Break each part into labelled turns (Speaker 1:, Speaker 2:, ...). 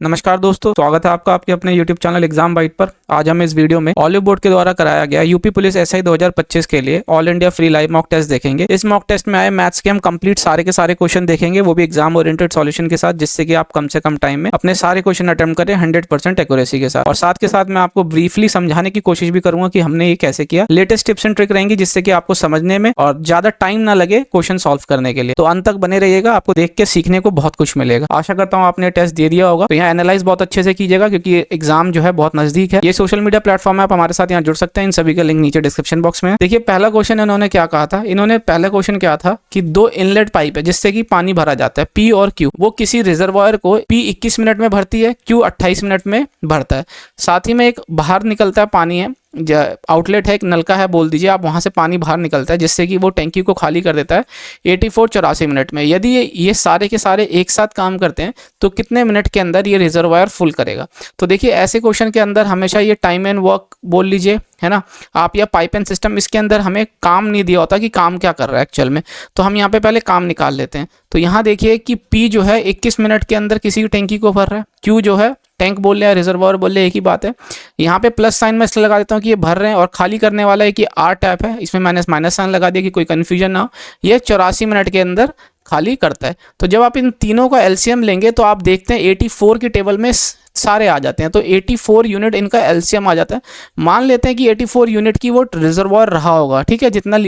Speaker 1: नमस्कार दोस्तों, स्वागत है आपका आपके अपने YouTube चैनल एग्जाम बाइट पर। आज हम इस वीडियो में ऑलिव बोर्ड के द्वारा कराया गया यूपी पुलिस एसआई 2025 के लिए all India free live mock test देखेंगे। इस मॉक टेस्ट में आए मैथ्स के हम कंप्लीट सारे के सारे क्वेश्चन देखेंगे, वो भी एग्जाम ओरिएंटेड सॉल्यूशन के साथ, जिससे कि आप कम से कम टाइम में अपने सारे क्वेश्चन अटेम्प्ट करें 100% एक्यूरेसी के साथ। और साथ के साथ मैं आपको ब्रीफली समझाने की कोशिश भी करूंगा कि हमने ये कैसे किया। लेटेस्ट टिप्स एंड ट्रिक रहेंगी जिससे कि आपको समझने में और ज्यादा टाइम ना लगे क्वेश्चन सॉल्व करने के लिए। तो अंत तक बने रहिएगा, आपको देख के सीखने को बहुत कुछ मिलेगा। आशा करता हूँ आपने टेस्ट दे दिया होगा। तो यहाँ एनालाइज बहुत अच्छे से कीजिएगा क्योंकि एग्जाम जो है बहुत नजदीक है। ये सोशल मीडिया प्लेटफॉर्म है, आप हमारे साथ यहाँ जुड़ सकते हैं। इन सभी का लिंक नीचे डिस्क्रिप्शन बॉक्स में है। देखिए पहला क्वेश्चन इन्होंने क्या कहा था। इन्होंने पहला क्वेश्चन क्या था कि दो इनलेट पाइप है जिससे कि पानी भरा जाता है P और Q। वो किसी रिजर्वायर को P 21 मिनट में भरती है, Q 28 मिनट में भरता है। साथ ही में एक बाहर निकलता है पानी है, आउटलेट है, एक नलका है बोल दीजिए आप, वहां से पानी बाहर निकलता है जिससे कि वो टैंकी को खाली कर देता है 84 मिनट में। यदि ये सारे के सारे एक साथ काम करते हैं तो कितने मिनट के अंदर ये रिजर्वायर फुल करेगा। तो देखिए ऐसे क्वेश्चन के अंदर हमेशा ये टाइम एंड वर्क बोल लीजिए, है ना आप, या पाइप एंड सिस्टम, इसके अंदर हमें काम नहीं दिया होता कि काम क्या कर रहा है एक्चुअल में। तो हम यहाँ पे पहले काम निकाल लेते हैं। तो यहाँ देखिए कि P जो है 21 मिनट के अंदर किसी टैंकी को भर रहा है, Q जो है टैंक बोल रहे हैं, रिजर्वायर बोल रहे हैं, एक ही बात है। यहाँ पे प्लस साइन मैं इसलिए लगा देता हूँ कि ये भर रहे हैं, और खाली करने वाला है कि R टैप है, इसमें माइनस साइन लगा दिया कि कोई कन्फ्यूजन ना हो। ये 84 मिनट के अंदर खाली करता है। तो जब आप इन तीनों का एलसीएम लेंगे तो आप देखते हैं 84 की टेबल में सारे आ जाते हैं। तो 84 यूनिट इनका एलसीएम आ जाता है। मान लेते हैं कि 84 यूनिट की वो रिजर्वायर रहा होगा, ठीक है, जितना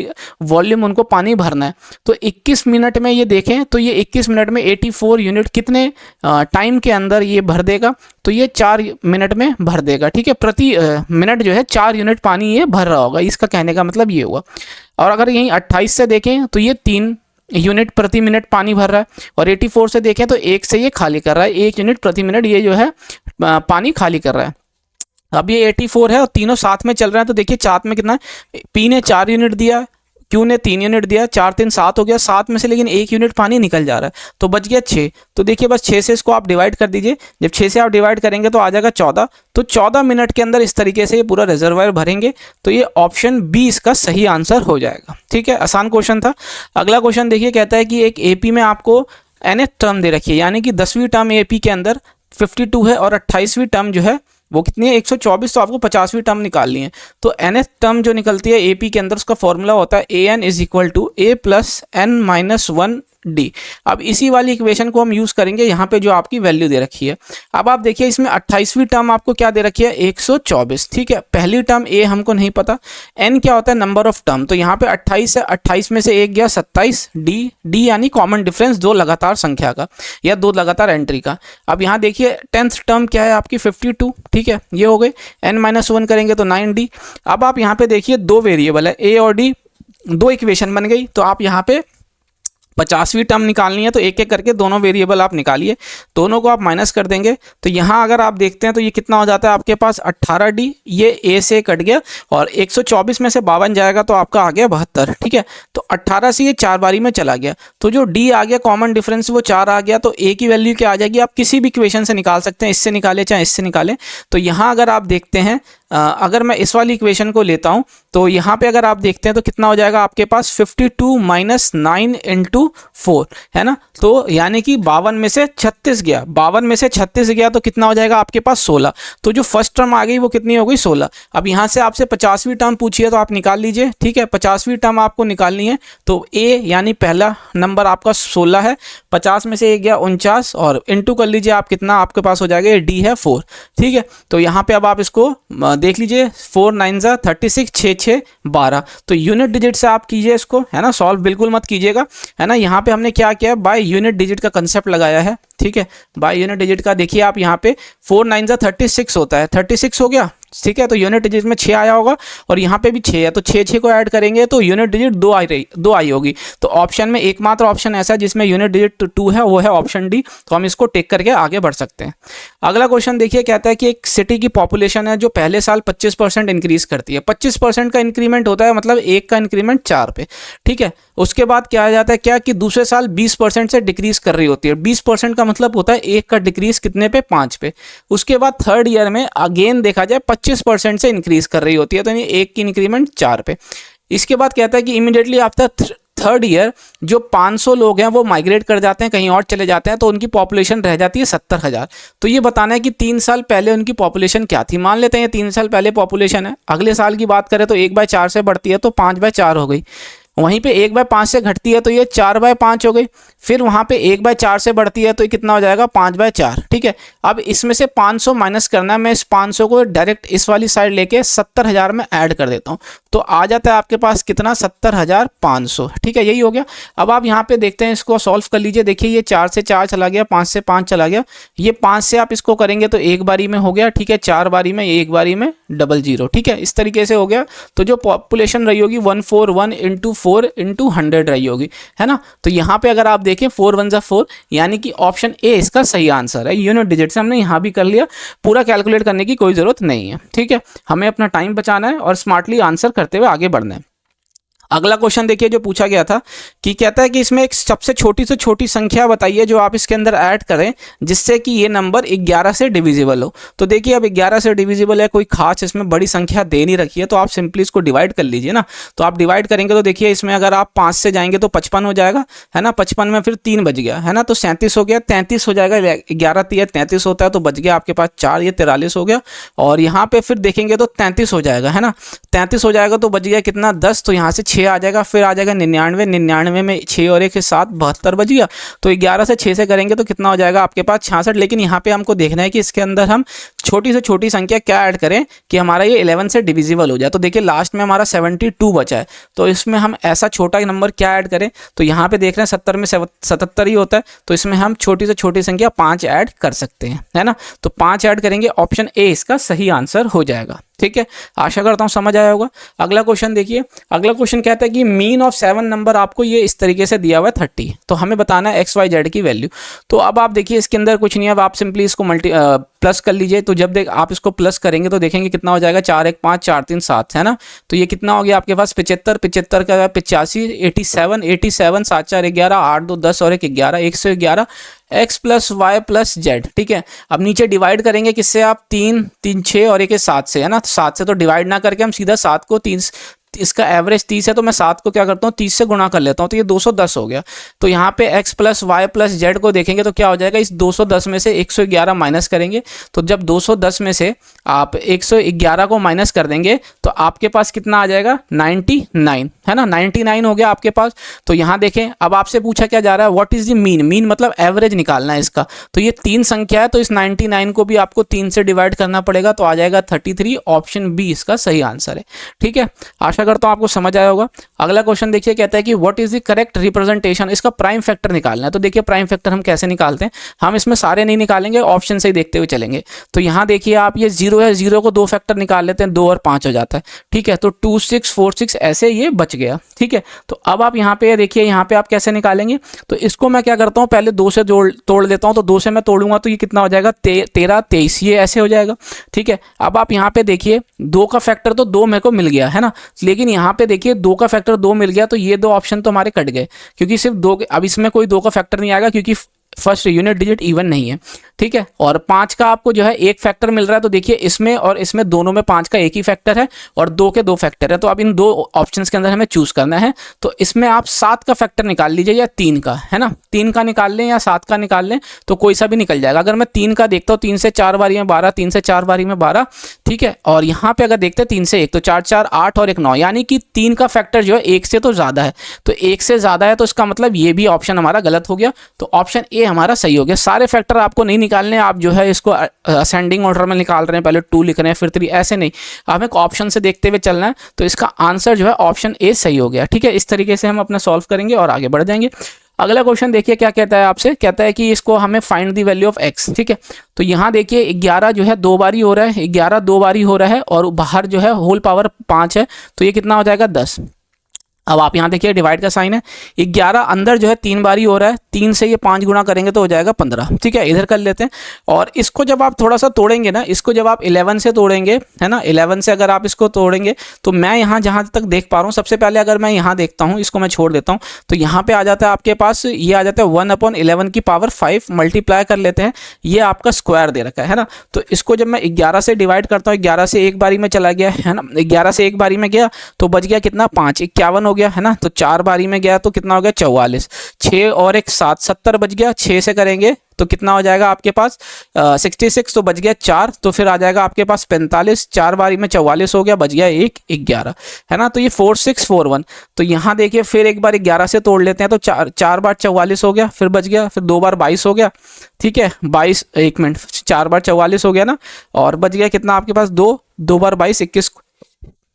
Speaker 1: वॉल्यूम उनको पानी भरना है। तो 21 मिनट में ये देखें तो ये 21 मिनट में 84 यूनिट कितने टाइम के अंदर ये भर देगा। तो ये 4 मिनट में भर देगा, ठीक है। प्रति मिनट जो है 4 यूनिट पानी ये भर रहा होगा, इसका कहने का मतलब ये हुआ। और अगर यहीं 28 से देखें तो ये 3 यूनिट प्रति मिनट पानी भर रहा है, और 84 से देखें तो 1 से ये खाली कर रहा है, 1 यूनिट प्रति मिनट ये जो है पानी खाली कर रहा है। अब ये 84 है और तीनों साथ में चल रहे हैं। तो देखिए साथ में कितना है, P ने 4 यूनिट दिया, Q ने 3 यूनिट दिया, 4 3 7 हो गया, 7 में से लेकिन 1 यूनिट पानी निकल जा रहा है, तो बच गया 6। तो देखिए बस 6 से इसको आप डिवाइड कर दीजिए। जब 6 से आप डिवाइड करेंगे तो आ जाएगा 14। तो 14 मिनट के अंदर इस तरीके से ये पूरा रिजर्वायर भरेंगे। तो ये ऑप्शन बी इसका सही आंसर हो जाएगा, ठीक है। आसान क्वेश्चन था। अगला क्वेश्चन देखिए, कहता है कि एक AP में आपको nth टर्म दे रखी है, यानी कि 10वीं टर्म AP के अंदर 52 है, और 28वीं टर्म जो है वो कितनी है 124। तो आपको 50वीं टर्म निकालनी है। तो nth टर्म जो निकलती है AP के अंदर, उसका फॉर्मूला होता है AN = A + N - 1D। अब इसी वाली इक्वेशन को हम यूज करेंगे यहाँ पे जो आपकी वैल्यू दे रखी है। अब आप देखिए इसमें 28वीं टर्म आपको क्या दे रखी है 124, ठीक है। पहली टर्म A हमको नहीं पता, N क्या होता है नंबर ऑफ टर्म। तो यहाँ पे 28 है, 28 में से 1 गया 27, D यानी कॉमन डिफरेंस दो लगातार संख्या का या दो लगातार एंट्री का। अब यहाँ देखिए 10th टर्म क्या है आपकी 52, ठीक है, ये हो गई। N - 1 करेंगे तो 9D। अब आप यहाँ पे देखिए दो वेरिएबल है A और D, दो इक्वेशन बन गई। तो आप यहाँ पे 50वीं टर्म निकालनी है, तो एक एक करके दोनों वेरिएबल आप निकालिए, दोनों को आप माइनस कर देंगे। तो यहाँ अगर आप देखते हैं तो ये कितना हो जाता है आपके पास 18D, ये A से कट गया, और 124 में से 52 जाएगा तो आपका आ गया 72, ठीक है। तो 18 से ये 4 बारी में चला गया, तो जो D आ गया कॉमन डिफरेंस वो 4 आ गया। तो A की वैल्यू क्या आ जाएगी, आप किसी भी इक्वेशन से निकाल सकते हैं, इससे निकाले चाहे इससे निकालें। तो यहाँ अगर आप देखते हैं, अगर मैं इस वाली इक्वेशन को लेता हूं तो यहाँ पे अगर आप देखते हैं तो कितना हो जाएगा आपके पास 52 - 9 × 4, है ना। तो यानी कि 52 में से 36 गया, 52 में से 36 गया तो कितना हो जाएगा आपके पास 16। तो जो फर्स्ट टर्म आ गई वो कितनी हो गई 16। अब यहाँ से आपसे 50वीं टर्म पूछी है तो आप निकाल लीजिए, ठीक है। 50वीं टर्म आपको निकालनी है तो A यानी पहला नंबर आपका 16 है, 50 में से 1 गया 49, और इंटू कर लीजिए आप, कितना आपके पास हो जाएगा, ये D है 4, ठीक है। तो यहाँ पे अब आप इसको देख लीजिए, 4 9 = 36, 6 6 12। तो यूनिट डिजिट से आप कीजिए इसको, है ना, सॉल्व बिल्कुल मत कीजिएगा, है ना। यहाँ पे हमने क्या किया, बाय यूनिट डिजिट का कंसेप्ट लगाया है, ठीक है। बाय यूनिट डिजिट का देखिए आप यहाँ पे 4 9 = 36 होता है, 36 हो गया, ठीक है। तो यूनिट डिजिट में 6 आया होगा, और यहाँ पे भी 6 है, तो 6 को ऐड करेंगे तो यूनिट डिजिट 2 आई होगी। तो ऑप्शन में एकमात्र ऑप्शन ऐसा है जिसमें यूनिट डिजिट 2 है, वो है ऑप्शन डी। तो हम इसको टेक करके आगे बढ़ सकते हैं। अगला क्वेश्चन देखिए, कहता है कि एक सिटी की पॉपुलेशन है जो पहले साल 25% इंक्रीज करती है। 25% का इंक्रीमेंट होता है, मतलब 1 का इंक्रीमेंट 4 पे, ठीक है। उसके बाद क्या आ जाता है, क्या कि दूसरे साल 20% से डिक्रीज कर रही होती है। 20% का मतलब होता है 1 का डिक्रीज कितने पे, 5 पे। उसके बाद थर्ड ईयर में अगेन देखा जाए 25% से इंक्रीज कर रही होती है, तो यानी 1 की इंक्रीमेंट 4 पे। इसके बाद कहता है कि इमीडिएटली आफ्टर थर्ड ईयर जो 500 लोग हैं वो माइग्रेट कर जाते हैं, कहीं और चले जाते हैं, तो उनकी पॉपुलेशन रह जाती है 70,000। तो ये बताना है कि 3 साल पहले उनकी पॉपुलेशन क्या थी। मान लेते हैं ये 3 साल पहले पॉपुलेशन है, अगले साल की बात करें तो 1/4 से बढ़ती है तो 5/4 हो गई, वहीं पे 1/5 से घटती है तो ये 4/5 हो गई, फिर वहाँ पे 1/4 से बढ़ती है तो ये कितना हो जाएगा 5/4। ठीक है, अब इसमें से 500 माइनस करना है, मैं इस 500 को डायरेक्ट इस वाली साइड लेके 70,000 में ऐड कर देता हूँ, तो आ जाता है आपके पास कितना 70,500। ठीक है, यही हो गया। अब आप यहाँ पे देखते हैं, इसको सॉल्व कर लीजिए। देखिए ये 4 से 4 चला गया, 5 से 5 चला गया, ये 5 से आप इसको करेंगे तो एक बारी में हो गया। ठीक है, 4 बारी में, एक बारी में 00। ठीक है, इस तरीके से हो गया। तो जो पॉपुलेशन रही होगी 141 × 4 × 100 रही होगी, है ना। तो यहाँ पे अगर आप देखें 4 1 ज़ा 4, यानी कि ऑप्शन ए इसका सही आंसर है। यूनिट डिजिट से हमने यहाँ भी कर लिया, पूरा कैलकुलेट करने की कोई ज़रूरत नहीं है। ठीक है, हमें अपना टाइम बचाना है और स्मार्टली आंसर करते हुए आगे बढ़ना है। अगला क्वेश्चन देखिए जो पूछा गया था कि कहता है कि इसमें एक सबसे छोटी से छोटी संख्या बताइए जो आप इसके अंदर ऐड करें जिससे कि ये नंबर 11 से डिविजिबल हो। तो देखिए अब 11 से डिविजिबल है, कोई खास इसमें बड़ी संख्या दे नहीं रखी है, तो आप सिंपली इसको डिवाइड कर लीजिए ना। तो आप डिवाइड करेंगे तो देखिए इसमें अगर आप 5 से जाएंगे तो 55 हो जाएगा, है ना। 55 में फिर 3 बच गया, है ना, तो 37 हो गया। 33 हो जाएगा, 11 3 33 होता है, तो बच गया आपके पास 4, ये 43 हो गया। और यहाँ पे फिर देखेंगे तो 33 हो जाएगा, है ना। 33 हो जाएगा तो बच गया कितना 10, तो यहाँ से 6 आ जाएगा, फिर आ जाएगा 99, 99 में 6 और 1 के 7, 72 बच गया। तो 11 से 6 से करेंगे तो कितना हो जाएगा आपके पास 66। लेकिन यहाँ पे हमको देखना है कि इसके अंदर हम छोटी से छोटी संख्या क्या ऐड करें कि हमारा ये 11 से डिविजिबल हो जाए। तो देखिए लास्ट में हमारा 72 बचा है, तो इसमें हम ऐसा छोटा नंबर क्या ऐड करें। तो यहाँ पे देख रहे हैं 70 में 77 ही होता है, तो इसमें हम छोटी से छोटी संख्या 5 ऐड कर सकते हैं, है ना। तो 5 ऐड करेंगे, ऑप्शन ए इसका सही आंसर हो जाएगा। ठीक है, आशा करता हूँ समझ आया होगा। अगला क्वेश्चन देखिए, अगला क्वेश्चन कहता है कि मीन ऑफ 7 नंबर आपको ये इस तरीके से दिया हुआ है 30, तो हमें बताना है XYZ की वैल्यू। तो अब आप देखिए इसके अंदर कुछ नहीं है, अब आप सिंपली इसको प्लस कर लीजिए। तो जब आप इसको प्लस करेंगे तो देखेंगे कितना हो जाएगा 4 1 5 4 3 7, है ना। तो ये कितना हो गया आपके पास 75, 75 का 85, 87, 87 7 4 11 8 2 10 और 1 11, 111 x + y + z। ठीक है, अब नीचे डिवाइड करेंगे किससे आप 3 3 6 और 1 7 से, है ना। 7 से तो डिवाइड ना करके हम सीधा 7 को 3, इसका एवरेज 30 है तो मैं 7 को क्या करता हूँ 30 से गुणा कर लेता हूँ, तो ये 210 हो गया। तो यहाँ पे x + y + z को देखेंगे तो क्या हो जाएगा, इस 210 में से 111 माइनस करेंगे। तो जब 210 में से आप 111 को माइनस कर देंगे तो आपके पास कितना आ जाएगा 99, है ना। 99 हो गया आपके पास। तो यहाँ देखें, अब आपसे पूछा क्या जा रहा है, what is the mean. Mean मतलब एवरेज निकालना है इसका। तो ये 3 संख्या है, तो इस 99 को भी आपको 3 से डिवाइड करना पड़ेगा, तो आ जाएगा 33। ऑप्शन बी इसका सही आंसर है। ठीक है, आशा करता हूं आपको समझ आया होगा। अगला क्वेश्चन देखिए, कहता है कि what is the correct representation. इसका प्राइम फैक्टर निकालना है। तो देखिए प्राइम फैक्टर हम कैसे निकालते हैं, हम इसमें सारे नहीं निकालेंगे, ऑप्शन से ही देखते हुए चलेंगे। तो यहाँ देखिए आप, ये 0 है, 0 को 2 फैक्टर निकाल लेते हैं, 2 और 5 हो जाता है। ठीक है, तो 2 6 4 6 ऐसे ये बच गया। ठीक है, तो अब आप यहाँ पे देखिए, यहाँ पे आप कैसे निकालेंगे। तो इसको मैं क्या करता हूँ, पहले 2 से तोड़ देता हूँ। तो 2 से मैं तोड़ूंगा तो ये कितना हो जाएगा 13 23, ये ऐसे हो जाएगा। ठीक है, अब आप यहाँ पे देखिए 2 का फैक्टर तो 2 मेरे को मिल गया, है ना। लेकिन यहाँ पे देखिए 2 का फैक्टर 2 मिल गया, तो ये 2 ऑप्शन तो हमारे कट गए, क्योंकि सिर्फ 2, अब इसमें कोई 2 का फैक्टर नहीं आएगा क्योंकि फर्स्ट यूनिट डिजिट इवन नहीं है। ठीक है, और 5 का आपको जो है 1 फैक्टर मिल रहा है। तो देखिए इसमें और इसमें दोनों में 5 का 1 ही फैक्टर है और 2 के 2 फैक्टर है। तो अब इन 2 ऑप्शंस के अंदर हमें चूज करना है। तो इसमें आप 7 का फैक्टर निकाल लीजिए या 3 का, है ना। 3 का निकाल लें या 7 का निकाल लें, तो कोई सा भी निकल जाएगा। अगर मैं 3 का देखता हूँ, 3 से 4 बारी में 12, 3 से 4 बारी में 12। ठीक है, और यहाँ पे अगर देखते हैं 3 से 1, तो 4 4 8 और 1 9, यानी कि 3 का फैक्टर जो है 1 से तो ज़्यादा है। तो 1 से ज़्यादा है, तो इसका मतलब ये भी ऑप्शन हमारा गलत हो गया। तो ऑप्शन ए हमारा सही हो गया। सारे फैक्टर आपको नहीं निकालने, आप जो है इसको असेंडिंग ऑर्डर में निकाल रहे हैं, पहले 2 लिख रहे हैं फिर 3, ऐसे नहीं, हमें ऑप्शन से देखते हुए चलना है। तो इसका आंसर जो है ऑप्शन ए सही हो गया। ठीक है, इस तरीके से हम अपना सॉल्व करेंगे और आगे बढ़ जाएंगे। अगला क्वेश्चन देखिए क्या कहता है आपसे, कहता है कि इसको हमें find the value of x। ठीक है, तो यहाँ देखिए 11 जो है 2 बारी हो रहा है, 11 2 बारी हो रहा है और बाहर जो है होल पावर 5 है, तो ये कितना हो जाएगा 10। अब आप यहाँ देखिए डिवाइड का साइन है, 11 अंदर जो है 3 बारी हो रहा है, 3 से ये 5 गुना करेंगे तो हो जाएगा 15। ठीक है, इधर कर लेते हैं। और इसको जब आप थोड़ा सा तोड़ेंगे ना, इसको जब आप 11 से तोड़ेंगे, है ना, 11 से अगर आप इसको तोड़ेंगे, तो मैं यहाँ जहाँ तक देख पा रहा हूँ, सबसे पहले अगर मैं यहाँ देखता हूँ, इसको मैं छोड़ देता हूँ, तो यहाँ पे आ जाता है आपके पास, ये आ जाता है 1/11 की पावर 5, मल्टीप्लाई कर लेते हैं, ये आपका स्क्वायर दे रखा है ना। तो इसको जब मैं 11 से डिवाइड करता हूँ, 11 से एक बारी में चला गया, है ना, 11 से एक बारी में गया तो बच गया कितना 5, 51 हो गया। गया है ना, तो 4 बारी में गया तो कितना हो गया 44, 6 और 1 7, 70 बच गया। 6 से करेंगे तो कितना हो जाएगा आपके पास 66, तो बच गया 4, तो फिर आ जाएगा आपके पास 45, 4 बारी में 44 हो गया, बच गया 1 11 है ना। तो ये 4641, तो यहाँ देखिए फिर एक बार 11 से तोड़ लेते हैं, तो 4 बार 44 हो गया, फिर बच गया, फिर 2 बार 22 हो गया, ठीक है 22, 1 मिनट, 4 बार 44 हो गया ना, और बच गया कितना आपके पास 2 बार 22 21।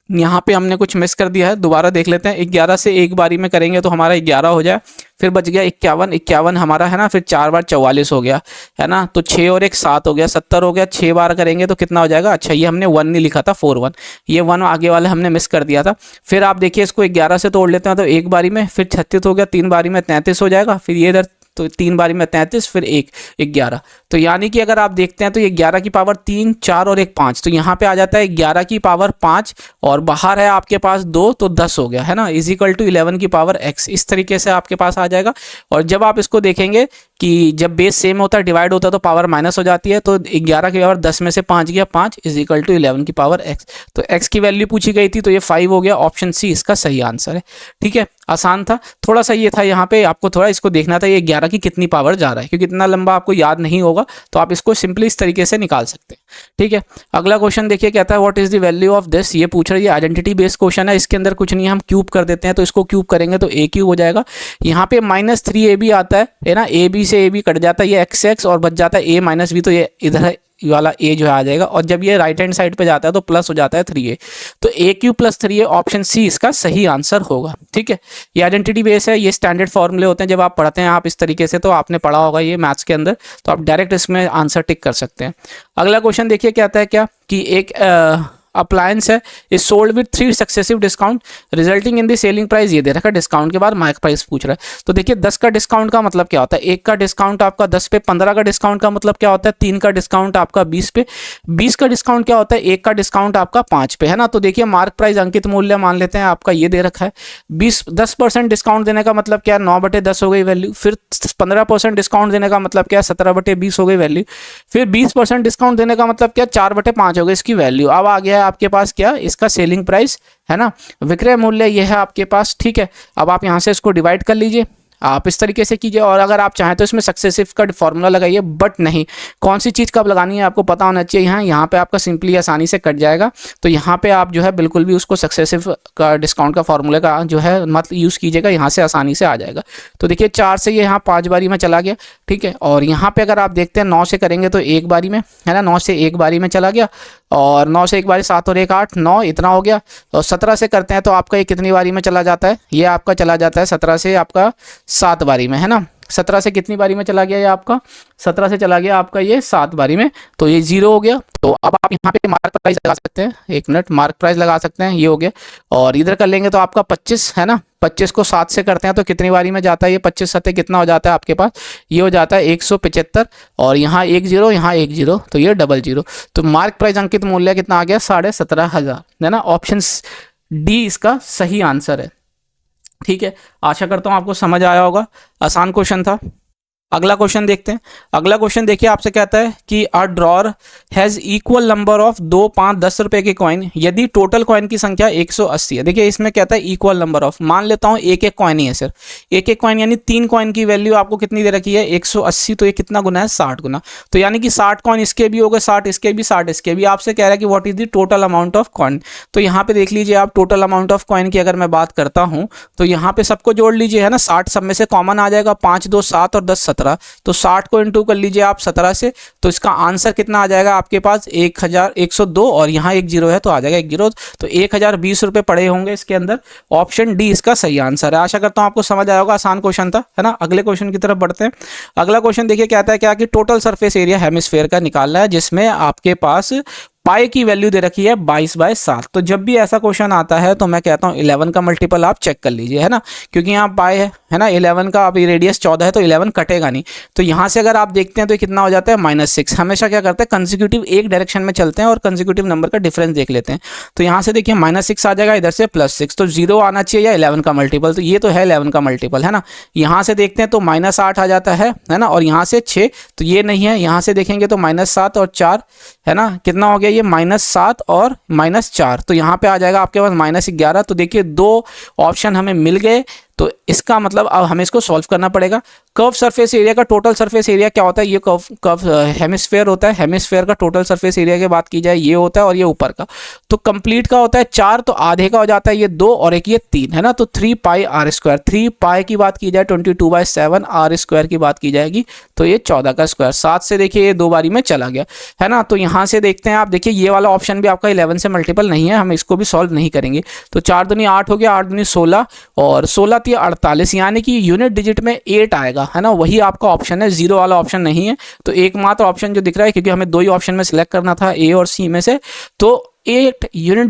Speaker 1: यहाँ पे हमने कुछ मिस कर दिया है, दोबारा देख लेते हैं। 11 से एक बारी में करेंगे तो हमारा 11 हो जाए, फिर बच गया 51 हमारा है ना, फिर 4 बार 44 हो गया है ना, तो 6 और 1 7 हो गया, 70 हो गया। 6 बार करेंगे तो कितना हो जाएगा, अच्छा ये हमने 1 नहीं लिखा था 41, ये 1 आगे वाला हमने मिस कर दिया था। फिर आप देखिए इसको 11 से तोड़ लेते हैं तो एक बारी में, फिर 36 हो गया, 3 बारी में 33 हो जाएगा, फिर ये इधर तो 3 बारी में 33, फिर 1 11, तो यानी कि अगर आप देखते हैं तो ये 11 की पावर 3 4 और 1 5, तो यहाँ पे आ जाता है 11 की पावर 5 और बाहर है आपके पास 2, तो 10 हो गया है ना, इज इक्वल टू 11 की पावर x। इस तरीके से आपके पास आ जाएगा। और जब आप इसको देखेंगे कि जब बेस सेम होता है डिवाइड होता है तो पावर माइनस हो जाती है, तो 11 की पावर 10 में से 5 गया 5 इज इक्वल टू 11 की पावर x। तो x की वैल्यू पूछी गई थी तो ये 5 हो गया, ऑप्शन सी इसका सही आंसर है। ठीक है, आसान था थोड़ा सा, ये था यहाँ पे आपको थोड़ा इसको देखना था ये 11 की कितनी पावर जा रहा है, क्योंकि इतना लंबा आपको याद नहीं होगा, तो आप इसको सिंपली इस तरीके से निकाल सकते हैं। ठीक है, अगला क्वेश्चन देखिए, कहता है what is the value of this. ये पूछ रही है, आइडेंटिटी बेस्ड क्वेश्चन है, इसके अंदर कुछ नहीं, हम क्यूब कर देते हैं, तो इसको क्यूब करेंगे तो a क्यूब हो जाएगा। यहाँ पे -3ab आता है ना, ab से ab कट जाता है, ये x और बच जाता है a - b, तो ये इधर है वाला a जो है आ जाएगा, और जब ये राइट हैंड साइड पे जाता है तो प्लस हो जाता है 3a, तो a cube plus 3a, option C इसका सही आंसर होगा। ठीक है, ये आइडेंटिटी बेस है, ये स्टैंडर्ड फॉर्मूले होते हैं, जब आप पढ़ते हैं आप इस तरीके से, तो आपने पढ़ा होगा ये मैथ्स के अंदर, तो आप डायरेक्ट इसमें आंसर टिक कर सकते हैं। अगला क्वेश्चन देखिए, कहता है क्या कि एक अप्लायंस है, is sold with 3 successive discount resulting in the selling price. ये दे रखा है, डिस्काउंट के बाद मार्क प्राइस पूछ रहा है। तो देखिए 10 का डिस्काउंट का मतलब क्या होता है, 1 का डिस्काउंट आपका 10 पे, 15 का डिस्काउंट का मतलब क्या होता है, 3 का डिस्काउंट आपका 20 पे, 20 का डिस्काउंट क्या होता है, 1 का डिस्काउंट आपका 5 पे, है ना। तो देखिए मार्क प्राइस अंकित मूल्य मान लेते हैं आपका, ये दे रखा है 10% डिस्काउंट देने का मतलब क्या है, 9/10 हो गई वैल्यू। फिर 15% डिस्काउंट देने का मतलब क्या है, 17/20 हो गई वैल्यू। फिर 20% डिस्काउंट देने का मतलब क्या, 4/5 हो गई इसकी वैल्यू। अब आ गया है आपके पास क्या, इसका सेलिंग प्राइस, है ना, विक्रय मूल्य ये है आपके पास। ठीक है, अब आप यहां से इसको डिवाइड कर लीजिए, आप इस तरीके से कीजिए, और अगर आप चाहें तो इसमें सक्सेसिव का फॉर्मूला लगाइए, बट नहीं, कौन सी चीज़ कब लगानी है आपको पता होना चाहिए। यहाँ पे आपका सिंपली आसानी से कट जाएगा, तो यहाँ पे आप जो है बिल्कुल भी उसको सक्सेसिव का डिस्काउंट का फॉर्मूला का जो है मत यूज़ कीजिएगा, यहाँ से आसानी से आ जाएगा। तो देखिए 4 से ये यहाँ 5 बारी में चला गया। ठीक है, और यहाँ पे अगर आप देखते हैं 9 से करेंगे तो 1 बारी में, है ना, 9 से 1 बारी में चला गया, और 9 से 1 बारी 7 और 1 8 9 इतना हो गया। और 17 से करते हैं तो आपका ये कितनी बारी में चला जाता है, ये आपका चला जाता है 17 से आपका 7 बारी में, है ना। 17 से कितनी बारी में चला गया ये आपका, 17 से चला गया आपका ये 7 बारी में, तो ये 0 हो गया। तो अब आप यहाँ पे मार्क प्राइस लगा सकते हैं, 1 मिनट, मार्क प्राइस लगा सकते हैं, ये हो गया। और इधर कर लेंगे तो आपका 25, है ना, 25 को 7 से करते हैं तो कितनी बारी में जाता है ये, 25 7 कितना हो जाता है आपके पास, ये हो जाता है 175, और यहाँ 1 0 यहाँ 1 0, तो ये 00। तो मार्क प्राइस अंकित मूल्य कितना आ गया, 17,500, है ना। ऑप्शन डी इसका सही आंसर है। ठीक है, आशा करता हूँ आपको समझ आया होगा, आसान क्वेश्चन था। अगला क्वेश्चन देखते हैं। अगला क्वेश्चन देखिए, आपसे कहता है कि a drawer has equal number of 2 5 10 रुपए के कॉइन यदि टोटल कॉइन की संख्या 180 है। देखिए इसमें कहता है इक्वल नंबर ऑफ, मान लेता हूँ एक कॉइन ही है सिर्फ, एक कॉइन, यानी 3 कॉइन की वैल्यू आपको कितनी दे रखी है 180, तो ये कितना गुना है 60 गुना, तो यानी कि 60 कॉइन इसके भी हो गए, 60 इसके भी, 60 इसके भी। आपसे कह रहा है कि what is the total amount of coin. तो यहाँ पे देख लीजिए आप, टोटल अमाउंट ऑफ कॉइन की अगर मैं बात करता हूँ तो यहाँ पे सबको जोड़ लीजिए, है ना, 60 सब में से कॉमन आ जाएगा, 5 2 7 और 10 17, तो 60 को इंटू कर लीजिए आप 17 से, तो इसका आंसर कितना आ जाएगा आपके पास 1102, और यहाँ 1 0 है तो आ जाएगा 1 0, तो 1020 रुपए पड़े होंगे इसके अंदर। ऑप्शन डी इसका सही आंसर है। आशा करता हूँ आपको समझ आया होगा, आसान क्वेश्चन था, है ना। अगले क्वेश्चन की तरफ बढ़ते हैं। अगला क्वेश्चन देखिए, कहता है क्या कि टोटल सरफेस एरिया हेमिस्फेयर का निकालना है, जिसमें आपके पास पाई की वैल्यू दे रखी है 22/7। तो जब भी ऐसा क्वेश्चन आता है तो मैं कहता हूँ 11 का मल्टीपल आप चेक कर लीजिए, है ना, क्योंकि यहाँ पाई है ना, 11 का आप रेडियस 14 है तो 11 कटेगा नहीं। तो यहाँ से अगर आप देखते हैं तो कितना हो जाता है -6। हमेशा क्या करते हैं, कंसेक्यूटिव एक डायरेक्शन में चलते हैं और कंसेक्यूटिव नंबर का डिफरेंस देख लेते हैं। तो यहाँ से देखिए -6 आ जाएगा, इधर से +6, तो 0 आना चाहिए या 11 का मल्टीपल, तो ये तो है 11 का मल्टीपल, है ना। यहाँ से देखते हैं तो -8 आ जाता है ना, और यहाँ से 6, तो ये नहीं है। यहाँ से देखेंगे तो -7 और 4, है ना, कितना हो गया ये -7 और -4, तो यहाँ पे आ जाएगा आपके पास -11। तो देखिए 2 ऑप्शन हमें मिल गए। तो इसका मतलब अब हमें इसको सॉल्व करना पड़ेगा। कर्व सरफेस एरिया का टोटल सरफेस एरिया क्या होता है, ये कर्व हेमिस्फेयर होता है। हेमिस्फेयर का टोटल सरफेस एरिया की बात की जाए ये होता है, और ये ऊपर का तो कंप्लीट का होता है 4, तो आधे का हो जाता है ये 2 और एक ये 3 है ना। तो 3 पाई आर स्क्वायर, 3 पाई की बात की जाए 22/7, आर स्क्वायर की बात की जाएगी तो ये 14 का स्क्वायर। 7 से देखिए ये 2 बारी में चला गया है ना। तो यहाँ से देखते हैं आप, देखिए ये वाला ऑप्शन भी आपका 11 से मल्टीपल नहीं है, हम इसको भी सॉल्व नहीं करेंगे। तो 4 दूनी 8 हो गया, 8 दूनी 16 और 16 थी 48, यानी कि यूनिट डिजिट में 8 आएगा है ना। वही आपका ऑप्शन है, 0 वाला ऑप्शन नहीं है। तो एकमात्र ऑप्शन जो दिख रहा है, क्योंकि हमें 2 ही ऑप्शन में सिलेक्ट करना था, ए और सी में से, तो 8 यूनिट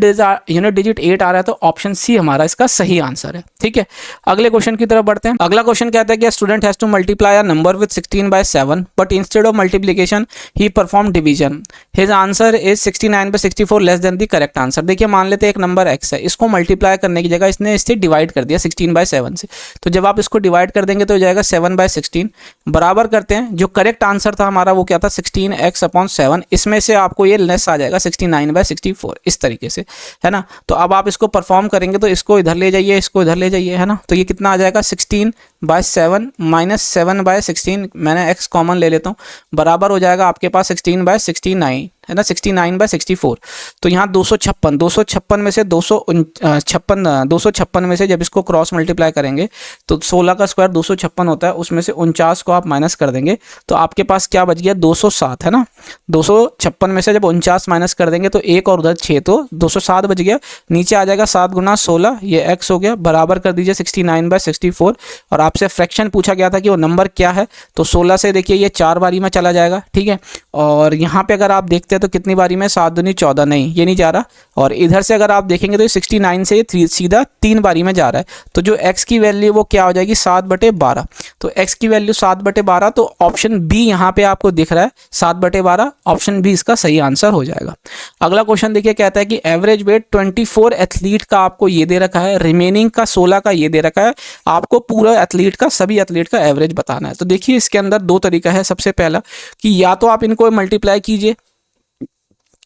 Speaker 1: डिजिट 8 आ रहा है, तो ऑप्शन सी हमारा इसका सही आंसर है। ठीक है, अगले क्वेश्चन की तरफ बढ़ते हैं। अगला क्वेश्चन कहता है कि student has to multiply a number with 16/7 but instead of multiplication he perform division, his answer is 69/64 less than the correct answer. देखिए मान लेते हैं एक नंबर x है, इसको मल्टीप्लाई करने की जगह इसने इससे डिवाइड कर दिया 16/7 से। तो जब आप इसको डिवाइड कर देंगे तो हो जाएगा 7/16, बराबर करते हैं। जो करेक्ट आंसर था हमारा वो क्या था, 16x/7। इसमें से आपको ये लेस आ जाएगा 69/64, इस तरीके से है ना। तो अब आप इसको परफॉर्म करेंगे तो इसको इधर ले जाइए, इसको इधर ले जाइए है ना। तो ये कितना आ जाएगा, 16/7 -7/16, मैंने x कॉमन ले लेता हूँ, बराबर हो जाएगा आपके पास 16/69 है ना, 69/64। तो यहाँ 256 में से 256 में से जब इसको क्रॉस मल्टीप्लाई करेंगे तो 16 का स्क्वायर 256 होता है, उसमें से 49 को आप माइनस कर देंगे तो आपके पास क्या बच गया, 207 है ना। 256 में से जब 49 माइनस कर देंगे तो 1 और उधर 6, तो 207 बच गया। नीचे आ जाएगा 7 × 16, ये x हो गया, बराबर कर दीजिए 69/64। और आपसे फ्रैक्शन पूछा गया था कि वो नंबर क्या है, तो 16 से देखिए ये 4 बारी में चला जाएगा। ठीक है, और यहाँ पे अगर आप देखते हैं तो कितनी बारी में, 7 दूनी 14, नहीं ये नहीं जा रहा। और इधर से अगर आप देखेंगे तो 69 से ये सीधा 3 बारी में जा रहा है। तो जो x की वैल्यू वो क्या हो जाएगी, 7/12। तो x की वैल्यू 7/12, तो ऑप्शन बी यहाँ पे आपको दिख रहा है 7/12, ऑप्शन बी इसका सही आंसर हो जाएगा। अगला क्वेश्चन देखिए, कहता है कि एवरेज वेट 24 एथलीट का आपको ये दे रखा है, रिमेनिंग का 16 का ये दे रखा है, आपको पूरा एथलीट का, सभी एथलीट का एवरेज बताना है। तो देखिए इसके अंदर 2 तरीका है। सबसे पहला कि या तो आप इनको मल्टीप्लाई कीजिए,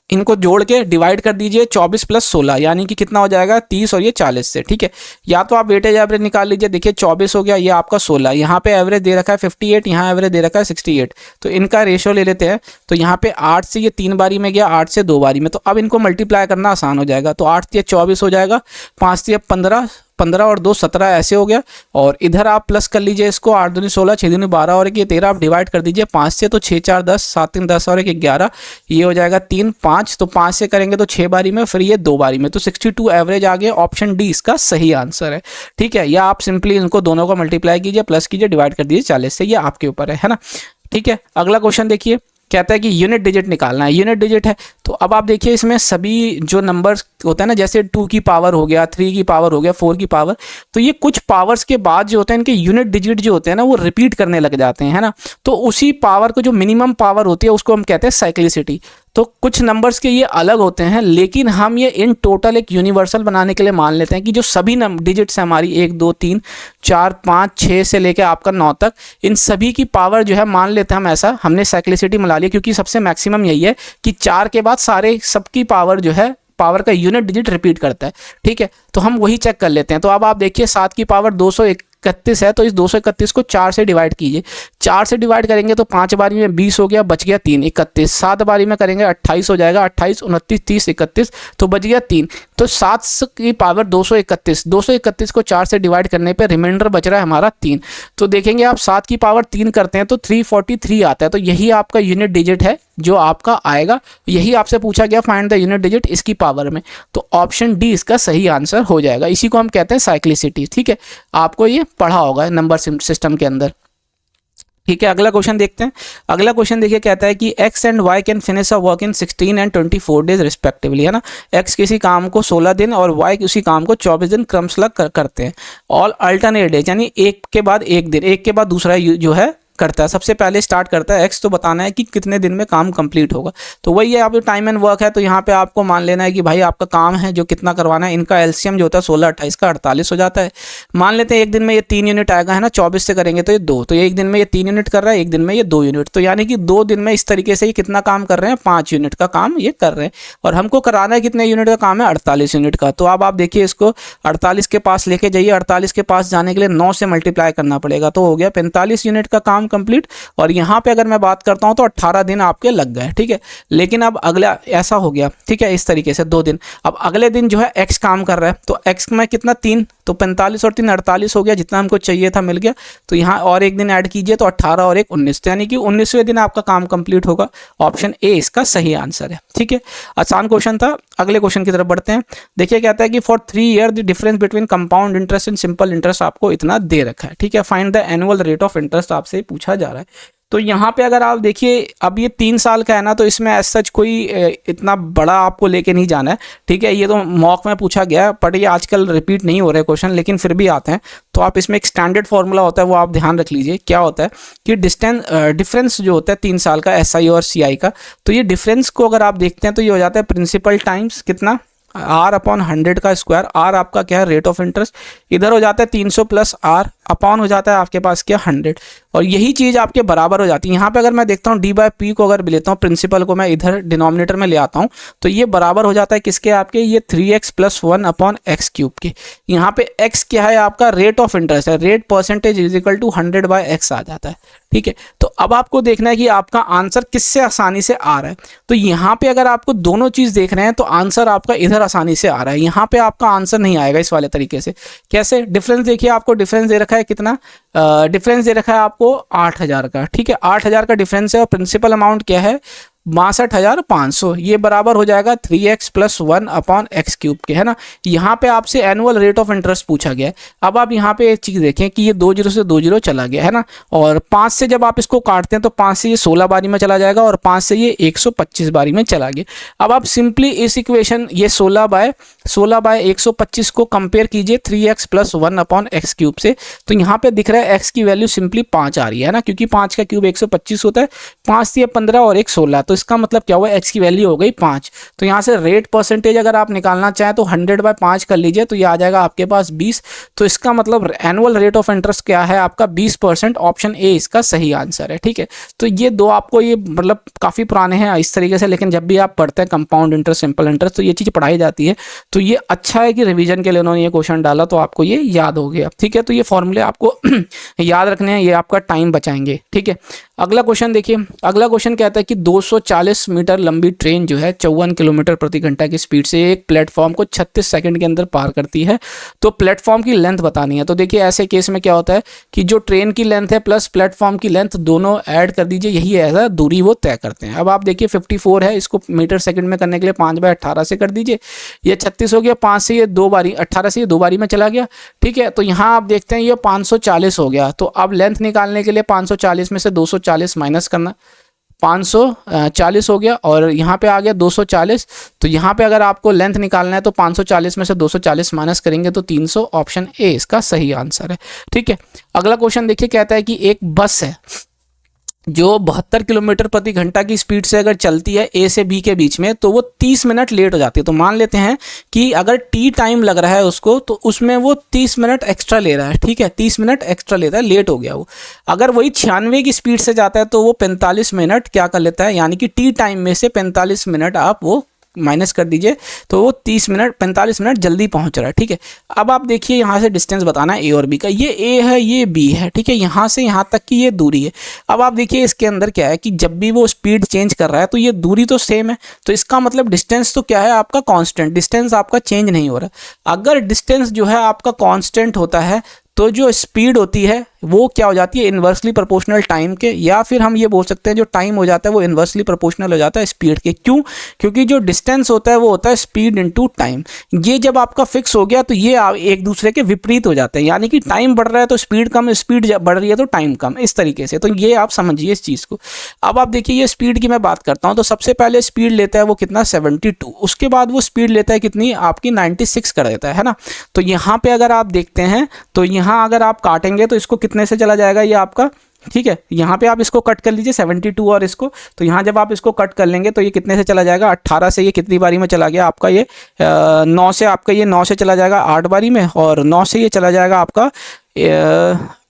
Speaker 1: इनको जोड़ के डिवाइड कर दीजिए 24 + 16, यानी कि कितना हो जाएगा 30 और ये 40 से। ठीक है, या तो आप वेटेज एवरेज निकाल लीजिए। देखिए 24 हो गया, ये आपका 16, यहाँ पे एवरेज दे रखा है 58, यहाँ एवरेज दे रखा है 68, तो इनका रेशियो ले लेते हैं। तो यहाँ पे 8 से ये 3 बारी में गया, 8 से 2 बारी में, तो अब इनको मल्टीप्लाई करना आसान हो जाएगा। तो 8 से 24 हो जाएगा, 5 से 15 और 2 17 ऐसे हो गया। और इधर आप प्लस कर लीजिए इसको, 8 दूनी 16, 6 दूनी 12 और 1 ये 13, आप डिवाइड कर दीजिए 5 से, तो 6 4 10, 7 3 10 और 1 11, ये हो जाएगा 3 5। तो 5 से करेंगे तो 6 बारी में, फिर ये 2 बारी में, तो 62 एवरेज आ गया। ऑप्शन डी इसका सही आंसर है। ठीक है, या आप सिंपली इनको दोनों को मल्टीप्लाई कीजिए, प्लस कीजिए, डिवाइड कर दीजिए 40 से, ये आपके ऊपर है ना। ठीक है, अगला क्वेश्चन देखिए, कहता है कि यूनिट डिजिट निकालना है। यूनिट डिजिट है तो अब आप देखिए इसमें सभी जो नंबर्स होते हैं ना, जैसे 2 की पावर हो गया, 3 की पावर हो गया, 4 की पावर, तो ये कुछ पावर्स के बाद जो होते हैं इनके यूनिट डिजिट जो होते हैं ना वो रिपीट करने लग जाते हैं है ना। तो उसी पावर को जो मिनिमम पावर होती है उसको हम कहते हैं साइक्लिसिटी। तो कुछ नंबर्स के ये अलग होते हैं, लेकिन हम ये इन टोटल एक यूनिवर्सल बनाने के लिए मान लेते हैं कि जो सभी डिजिट्स हैं हमारी 1 2 3 4 5 6 से लेकर आपका 9 तक, इन सभी की पावर जो है मान लेते हैं हम, ऐसा हमने साइक्लिसिटी मिला लिया, क्योंकि सबसे मैक्सिमम यही है कि 4 के बाद सारे सबकी पावर जो है, पावर का यूनिट डिजिट रिपीट करता है। ठीक है, तो हम वही चेक कर लेते हैं। तो अब आप देखिए 7 की पावर 231 है, तो इस 231 को 4 से डिवाइड कीजिए। 4 से डिवाइड करेंगे तो 5 बारी में 20 हो गया, बच गया 3 31। 7 बारी में करेंगे 28 हो जाएगा, 28 29 30 31, तो बच गया 3। तो 7 की पावर 231, 231 को 4 से डिवाइड करने पे रिमाइंडर बच रहा है हमारा 3। तो देखेंगे आप 7 की पावर 3 करते हैं तो 343 आता है। तो यही आपका यूनिट डिजिट है जो आपका आएगा, यही आपसे पूछा गया फाइंड द यूनिट डिजिट इसकी पावर में। तो ऑप्शन डी इसका सही आंसर हो जाएगा। इसी को हम कहते हैं साइक्लिसिटी। ठीक है, आपको ये पढ़ा होगा नंबर सिस्टम के अंदर। ठीक है, अगला क्वेश्चन देखते हैं। अगला क्वेश्चन देखिए, कहता है कि x and y can finish a work in 16 and 24 days respectively, है ना। x किसी काम को 16 दिन और y किसी काम को 24 दिन क्रमशः करते हैं। ऑल अल्टरनेट डेज, यानी एक के बाद एक दिन, एक के बाद दूसरा जो है करता है, सबसे पहले स्टार्ट करता है एक्स, तो बताना है कि कितने दिन में काम कंप्लीट होगा। तो वही है, आप टाइम एंड वर्क है, तो यहाँ पे आपको मान लेना है कि भाई आपका काम है जो कितना करवाना है, इनका एलसीएम जो होता है 16 28 का 48 हो जाता है। मान लेते हैं एक दिन में ये 3 यूनिट आएगा है ना, 24 से करेंगे तो ये 2, तो ये एक दिन में ये 3 यूनिट कर रहा है, एक दिन में ये 2 यूनिट, तो यानी कि 2 दिन में इस तरीके से ये कितना काम कर रहे हैं, 5 यूनिट का काम ये कर रहे हैं। और हमको कराना है कितने यूनिट का काम है, 48 यूनिट का। तो अब आप देखिए इसको 48 के पास लेके जाइए, 48 के पास जाने के लिए 9 से मल्टीप्लाई करना पड़ेगा, तो हो गया 45 यूनिट का काम कंप्लीट। और यहाँ पे अगर मैं बात करता हूँ तो 18 दिन आपके लग गए, ठीक है। लेकिन अब अगला ऐसा हो गया, ठीक है, इस तरीके से 2 दिन। अब अगले दिन जो है एक्स काम कर रहा है, तो एक्स में कितना 3, तो 45 और 3 48 हो गया, जितना हमको चाहिए था मिल गया। तो यहाँ और एक दिन ऐड कीजिए तो 18 और 1 19, यानी कि 19वें दिन आपका काम कंप्लीट होगा। ऑप्शन ए इसका सही आंसर है, ठीक है। आसान क्वेश्चन था। अगले क्वेश्चन की तरफ बढ़ते हैं। देखिए कहता है कि for 3 year the difference between compound interest and simple interest आपको इतना दे रखा है, ठीक है। Find the annual rate of interest आपसे पूछा जा रहा है। तो यहाँ पे अगर आप देखिए अब ये 3 साल का है ना, तो इसमें एज सच कोई इतना बड़ा आपको लेके नहीं जाना है, ठीक है। ये तो मॉक में पूछा गया है, बट ये आजकल रिपीट नहीं हो रहे क्वेश्चन, लेकिन फिर भी आते हैं। तो आप इसमें एक स्टैंडर्ड फार्मूला होता है, वो आप ध्यान रख लीजिए। क्या होता है कि डिफरेंस जो होता है 3 साल का एसआई और सीआई का, तो ये डिफरेंस को अगर आप देखते हैं तो ये हो जाता है प्रिंसिपल टाइम्स कितना R/100 का स्क्वायर। R आपका क्या है, रेट ऑफ इंटरेस्ट, इधर हो जाता है 300 प्लस R अपॉन हो जाता है आपके पास क्या 100, और यही चीज़ आपके बराबर हो जाती है। यहाँ पे अगर मैं देखता हूँ D/P को अगर भी लेता हूँ, प्रिंसिपल को मैं इधर डिनोमिनेटर में ले आता हूँ, तो ये बराबर हो जाता है किसके, आपके ये 3x + 1 अपॉन x क्यूब के। यहाँ पे x क्या है, आपका रेट ऑफ इंटरेस्ट है, rate percentage is equal to 100/x आ जाता है, ठीक है। तो अब आपको देखना है कि आपका आंसर किससे आसानी से आ रहा है। तो यहाँ पे अगर आपको दोनों चीज़ देख रहे हैं तो आंसर आपका इधर आसानी से आ रहा है, यहाँ पे आपका आंसर नहीं आएगा इस वाले तरीके से। कैसे, डिफरेंस देखिए, आपको डिफरेंस दे रखा है कितना, डिफरेंस दे रखा है आपको 8000 का, ठीक है। 8000 का डिफरेंस है और प्रिंसिपल अमाउंट क्या है 62,500, ये बराबर हो जाएगा 3x + 1 अपॉन x क्यूब के, है ना। यहाँ पे आपसे एनुअल रेट ऑफ इंटरेस्ट पूछा गया है। अब आप यहाँ पे एक चीज़ देखें कि ये 2 0 से 2 0 चला गया, है ना, और 5 से जब आप इसको काटते हैं तो 5 से ये 16 बारी में चला जाएगा और 5 से ये 125 बारी में चला गया। अब आप सिंपली इस इक्वेशन ये 16/125 को कंपेयर कीजिए 3x + 1 अपॉन x क्यूब से, तो यहाँ पे दिख रहा है x की वैल्यू सिंपली 5 आ रही है ना, क्योंकि 5 का क्यूब 125 होता है, 5 से 15 और 1 16, तो इसका मतलब क्या हुआ, x की वैल्यू हो गई 5। तो यहाँ से रेट परसेंटेज अगर आप निकालना चाहें तो 100/5 कर लीजिए, तो ये आ जाएगा आपके पास 20। तो इसका मतलब एनुअल रेट ऑफ इंटरेस्ट क्या है आपका 20%। ऑप्शन ए इसका सही आंसर है, ठीक है। तो ये दो आपको ये मतलब काफ़ी पुराने हैं इस तरीके से, लेकिन जब भी आप पढ़ते हैं कंपाउंड इंटरेस्ट, सिंपल इंटरेस्ट, तो ये चीज़ पढ़ाई जाती है। तो ये अच्छा है कि रिवीजन के लिए उन्होंने ये क्वेश्चन डाला, तो आपको ये याद हो गया, ठीक है। तो ये फॉर्मूले आपको याद रखने हैं, ये आपका टाइम बचाएंगे, ठीक है। अगला क्वेश्चन देखिए। अगला क्वेश्चन कहता है कि 240 मीटर लंबी ट्रेन जो है 54 किलोमीटर प्रति घंटा की स्पीड से एक प्लेटफॉर्म को 36 सेकंड के अंदर पार करती है, तो प्लेटफॉर्म की लेंथ बतानी है। तो देखिए ऐसे केस में क्या होता है कि जो ट्रेन की लेंथ है प्लस प्लेटफॉर्म की लेंथ दोनों ऐड कर दीजिए, यही ऐसा दूरी वो तय करते हैं। अब आप देखिए 54 है, इसको मीटर सेकंड में करने के लिए 5/18 से कर दीजिए, ये 36 हो गया, 5 से ये 2 बारी, 18 से ये 2 बारी में चला गया, ठीक है। तो यहाँ आप देखते हैं ये 540 हो गया। तो अब लेंथ निकालने के लिए 540 में से 240 माइनस करना, 540 हो गया, और यहाँ पे आ गया 240। तो यहाँ पे अगर आपको लेंथ निकालना है तो 540 में से 240 माइनस करेंगे तो 300। ऑप्शन ए इसका सही आंसर है, ठीक है। अगला क्वेश्चन देखिए, कहता है कि एक बस है जो 72 किलोमीटर प्रति घंटा की स्पीड से अगर चलती है ए से बी के बीच में, तो वो 30 मिनट लेट हो जाती है। तो मान लेते हैं कि अगर टी टाइम लग रहा है उसको, तो उसमें वो 30 मिनट एक्स्ट्रा ले रहा है, ठीक है, 30 मिनट एक्स्ट्रा लेता है, लेट हो गया वो। अगर वही 96 की स्पीड से जाता है तो वो 45 मिनट क्या कर लेता है, यानी कि टी टाइम में से 45 मिनट आप वो माइनस कर दीजिए, तो वो 45 मिनट जल्दी पहुंच रहा है, ठीक है। अब आप देखिए यहाँ से डिस्टेंस बताना है ए और बी का, ये ए है ये बी है, ठीक है, यहाँ से यहाँ तक की ये दूरी है। अब आप देखिए इसके अंदर क्या है कि जब भी वो स्पीड चेंज कर रहा है तो ये दूरी तो सेम है, तो इसका मतलब डिस्टेंस तो क्या है आपका कांस्टेंट, डिस्टेंस आपका चेंज नहीं हो रहा। अगर डिस्टेंस जो है आपका कांस्टेंट होता है तो जो स्पीड होती है वो क्या हो जाती है, इन्वर्सली प्रोपोर्शनल टाइम के, या फिर हम ये बोल सकते हैं जो टाइम हो जाता है वो इन्वर्सली प्रोपोर्शनल हो जाता है स्पीड के। क्यों? क्योंकि जो डिस्टेंस होता है वो होता है स्पीड इनटू टाइम। ये जब आपका फिक्स हो गया तो ये एक दूसरे के विपरीत हो जाते हैं, यानी कि टाइम बढ़ रहा है तो स्पीड कम, स्पीड बढ़ रही है तो टाइम कम, इस तरीके से। तो ये आप समझिए इस चीज़ को। अब आप देखिए ये स्पीड की मैं बात करता हूँ, तो सबसे पहले स्पीड लेता है वो कितना 72, उसके बाद वो स्पीड लेता है कितनी आपकी 96 कर देता है ना। तो यहाँ पे अगर आप देखते हैं तो यहाँ अगर आप काटेंगे तो इसको कितने से चला जाएगा, ये आपका ठीक है। यहाँ पे आप इसको कट कर लीजिए 72 और इसको, तो यहाँ जब आप इसको कट कर लेंगे तो ये कितने से चला जाएगा, 18 से ये कितनी बारी में चला गया आपका, ये 9 से, आपका ये 9 से चला जाएगा 8 बारी में, और 9 से ये चला जाएगा आपका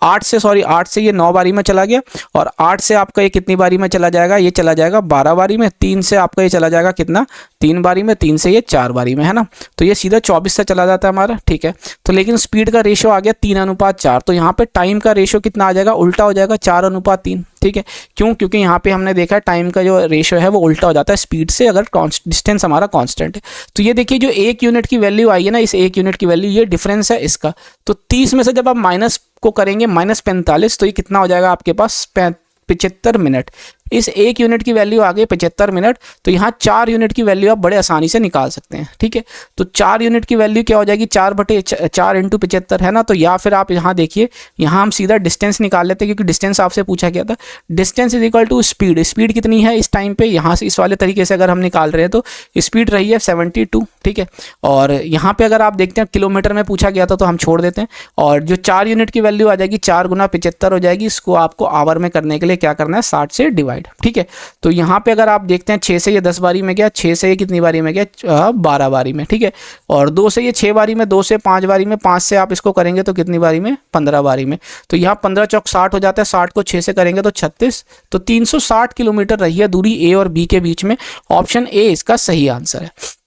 Speaker 1: 8 से ये 9 बारी में चला गया, और 8 से आपका ये कितनी बारी में चला जाएगा, ये चला जाएगा 12 बारी में। 3 से आपका ये चला जाएगा कितना, 3 बारी में। 3 से ये 4 बारी में, है ना। तो ये सीधा 24 से चला जाता है हमारा, ठीक है। तो लेकिन स्पीड का रेशियो आ गया 3:4, तो यहाँ पे टाइम का रेशियो कितना आ जाएगा, उल्टा हो जाएगा 4:3, ठीक है। क्यों, क्योंकि यहाँ पे हमने देखा है टाइम का जो रेशियो है वो उल्टा हो जाता है स्पीड से, अगर डिस्टेंस हमारा कांस्टेंट है। तो ये देखिए जो 1 यूनिट की वैल्यू आई है ना, इस 1 यूनिट की वैल्यू, ये डिफरेंस है इसका। तो 30 में से जब आप माइनस को करेंगे -45, तो ये कितना हो जाएगा आपके पास 75 मिनट। इस 1 यूनिट की वैल्यू आ गई 75 मिनट, तो यहाँ 4 यूनिट की वैल्यू आप बड़े आसानी से निकाल सकते हैं, ठीक है। तो 4 यूनिट की वैल्यू क्या हो जाएगी, 4/4 इंटू 75, है ना। तो या फिर आप यहाँ देखिए, यहाँ हम सीधा डिस्टेंस निकाल लेते हैं, क्योंकि डिस्टेंस आपसे पूछा गया था। Distance is equal to speed, speed कितनी है इस टाइम पे, यहाँ से इस वाले तरीके से अगर हम निकाल रहे हैं तो स्पीड रही है 72, ठीक है। और यहाँ पे अगर आप देखते हैं किलोमीटर में पूछा गया था तो हम छोड़ देते हैं, और जो 4 यूनिट की वैल्यू आ जाएगी 4 × 75 हो जाएगी। इसको आपको आवर में करने के लिए क्या करना है, 60 से डिवाइड, ठीक है। तो यहाँ पे अगर आप देखते हैं 6 से ये 10 बारी में गया, 6 से ये कितनी बारी में गया, 12 बारी में, ठीक है। और 2 से ये 6 बारी में, 2 से 5 बारी में, 5 से आप इसको करेंगे तो कितनी बारी में, 15 बारी में। तो यहाँ 15 चौक 60 हो जाता है, 60 को 6 से करेंगे तो 36, तो 360 किलोमीटर रही है दूरी ए और बी के बीच में। ऑप्शन ए इसका सही आंसर है।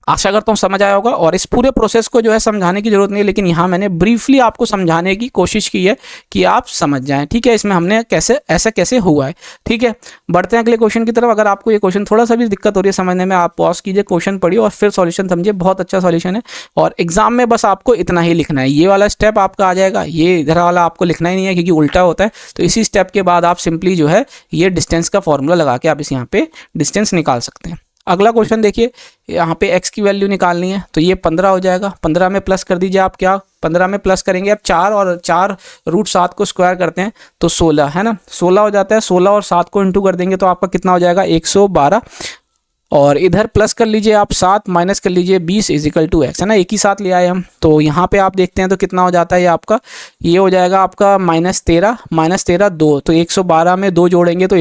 Speaker 1: आशा करता हूँ समझ आया होगा, और इस पूरे प्रोसेस को जो है समझाने की जरूरत नहीं है, लेकिन यहाँ मैंने ब्रीफली आपको समझाने की कोशिश की है कि आप समझ जाएं, ठीक है। इसमें हमने कैसे, ऐसा कैसे हुआ है, ठीक है। बढ़ते हैं अगले क्वेश्चन की तरफ। अगर आपको ये क्वेश्चन थोड़ा सा भी दिक्कत हो रही है समझने में, आप पॉज कीजिए, क्वेश्चन पढ़िए और फिर सॉल्यूशन समझिए। बहुत अच्छा सॉल्यूशन है, और एग्जाम में बस आपको इतना ही लिखना है, ये वाला स्टेप आपका आ जाएगा, ये इधर वाला आपको लिखना ही नहीं है क्योंकि उल्टा होता है। तो इसी स्टेप के बाद आप सिंपली जो है ये डिस्टेंस का फॉर्मूला लगा के आप इस यहाँ पे डिस्टेंस निकाल सकते हैं। अगला क्वेश्चन देखिए, यहाँ पे x की वैल्यू निकालनी है, तो ये 15 हो जाएगा। 15 में प्लस कर दीजिए आप, क्या 15 में प्लस करेंगे आप 4, और 4√7 को स्क्वायर करते हैं तो 16, है ना। 16 हो जाता है, 16 और 7 को इंटू कर देंगे तो आपका कितना हो जाएगा, 112। और इधर प्लस कर लीजिए आप 7, माइनस कर लीजिए 20 इज इक्वल टू x, है ना। एक ही साथ ले आए हम, तो यहाँ पे आप देखते हैं तो कितना हो जाता है ये आपका, ये हो जाएगा आपका -13 2, तो 112 में 2 जोड़ेंगे तो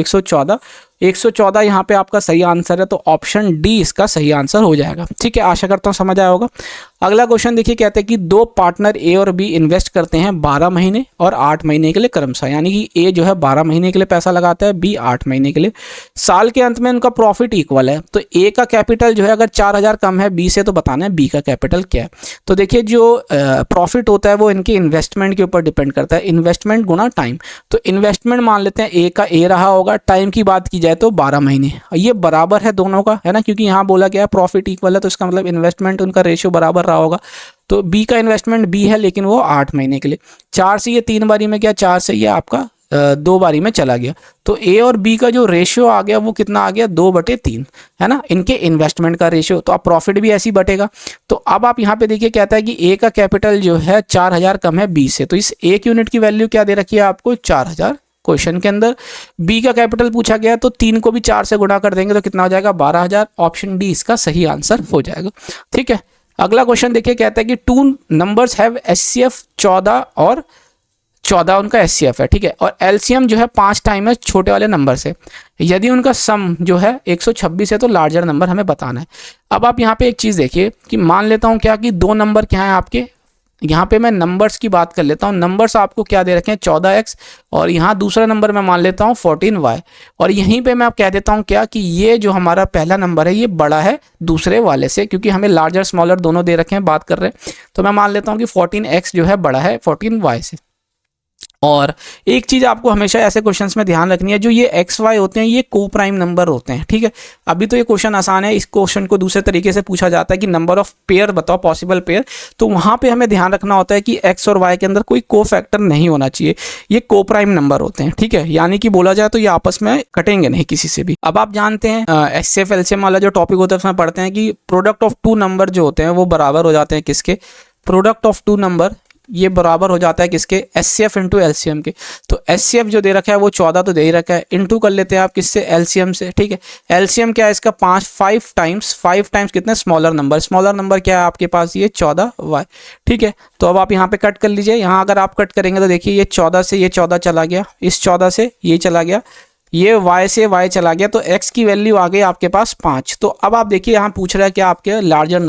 Speaker 1: 114 यहाँ पे आपका सही आंसर है। तो ऑप्शन डी इसका सही आंसर हो जाएगा, ठीक है। आशा करता हूँ समझ आया होगा। अगला क्वेश्चन देखिए, कहते हैं कि 2 पार्टनर ए और बी इन्वेस्ट करते हैं 12 महीने और 8 महीने के लिए क्रमशः, यानी कि ए जो है 12 महीने के लिए पैसा लगाता है, बी 8 महीने के लिए। साल के अंत में उनका प्रॉफिट इक्वल है, तो ए का कैपिटल जो है अगर 4000 कम है बी से, तो बताना है बी का कैपिटल क्या है। तो देखिए जो प्रॉफिट होता है वो इनके इन्वेस्टमेंट के ऊपर डिपेंड करता है, इन्वेस्टमेंट गुना टाइम। तो इन्वेस्टमेंट मान लेते हैं ए का ए रहा होगा, टाइम की बात की जाए तो 12 महीने, ये बराबर है दोनों का, है ना, क्योंकि यहाँ बोला गया है प्रॉफिट इक्वल है, तो इसका मतलब इन्वेस्टमेंट उनका रेशियो बराबर रहा होगा। तो बी का इन्वेस्टमेंट बी है, लेकिन वो 8 महीने के लिए। 4 से ये 3 बारी में गया, 4 से ये आपका 2 बारी में चला गया, तो ए और बी का जो रेशियो आ गया वो कितना आ गया, 2/3, है ना, इनके इन्वेस्टमेंट का रेशियो। तो आप प्रॉफिट भी ऐसी बटेगा। तो अब आप यहाँ पे देखिए, कहता है कि ए का कैपिटल जो है 4000 कम है बी से, तो इस 1 यूनिट की वैल्यू क्या दे रखी है आपको, 4000 क्वेश्चन के अंदर। बी का कैपिटल पूछा गया, तो 3 को भी 4 से गुणा कर देंगे तो कितना हो जाएगा, 12000। ऑप्शन डी इसका सही आंसर हो जाएगा, ठीक है। अगला क्वेश्चन देखिए, कहता है कि 2 नंबर्स हैव एचसीएफ 14 और 14 उनका एचसीएफ है, ठीक है, और एलसीएम जो है 5 टाइम है छोटे वाले नंबर से। यदि उनका सम जो है 126 है तो लार्जर नंबर हमें बताना है। अब आप यहाँ पे एक चीज़ देखिए कि मान लेता हूँ क्या कि 2 नंबर क्या है आपके, यहाँ पे मैं नंबर्स की बात कर लेता हूँ। नंबर्स आपको क्या दे रखे हैं, 14x, और यहाँ दूसरा नंबर मैं मान लेता हूँ 14y, और यहीं पे मैं आप कह देता हूँ क्या कि ये जो हमारा पहला नंबर है ये बड़ा है दूसरे वाले से, क्योंकि हमें लार्जर स्मॉलर दोनों दे रखे हैं, बात कर रहे हैं। तो मैं मान लेता हूँ कि 14x जो है बड़ा है 14y से। और एक चीज़ आपको हमेशा ऐसे क्वेश्चंस में ध्यान रखनी है, जो ये एक्स वाई होते हैं ये को प्राइम नंबर होते हैं, ठीक है। अभी तो ये क्वेश्चन आसान है, इस क्वेश्चन को दूसरे तरीके से पूछा जाता है कि नंबर ऑफ पेयर बताओ, पॉसिबल पेयर। तो वहाँ पे हमें ध्यान रखना होता है कि एक्स और वाई के अंदर कोई को फैक्टर नहीं होना चाहिए, ये को प्राइम नंबर होते हैं, ठीक है। यानी कि बोला जाए तो ये आपस में कटेंगे नहीं किसी से भी। अब आप जानते हैं एचसीएफ एलसीएम वाला जो टॉपिक होता है उसमें पढ़ते हैं कि प्रोडक्ट ऑफ 2 नंबर जो होते हैं वो बराबर हो जाते हैं किसके, प्रोडक्ट ऑफ 2 नंबर ये बराबर हो जाता है किसके, एचसीएफ इंटू एलसीएम के। तो एचसीएफ जो दे रखा है वो 14 तो दे ही रखा है, इंटू कर लेते हैं आप किससे, एलसीएम से। ठीक है, एलसीएम क्या है इसका, 5 टाइम्स कितने, स्मॉलर नंबर क्या है आपके पास, ये 14y। ठीक है, तो अब आप यहाँ पे कट कर लीजिए। यहाँ अगर आप कट करेंगे तो देखिए ये 14 से ये 14 चला गया, इस 14 से ये चला गया, ये y से y चला गया, तो x की वैल्यू आ गई आपके पास 5। तो अब आप देखिए यहाँ पूछ रहा है कि आपके लार्जर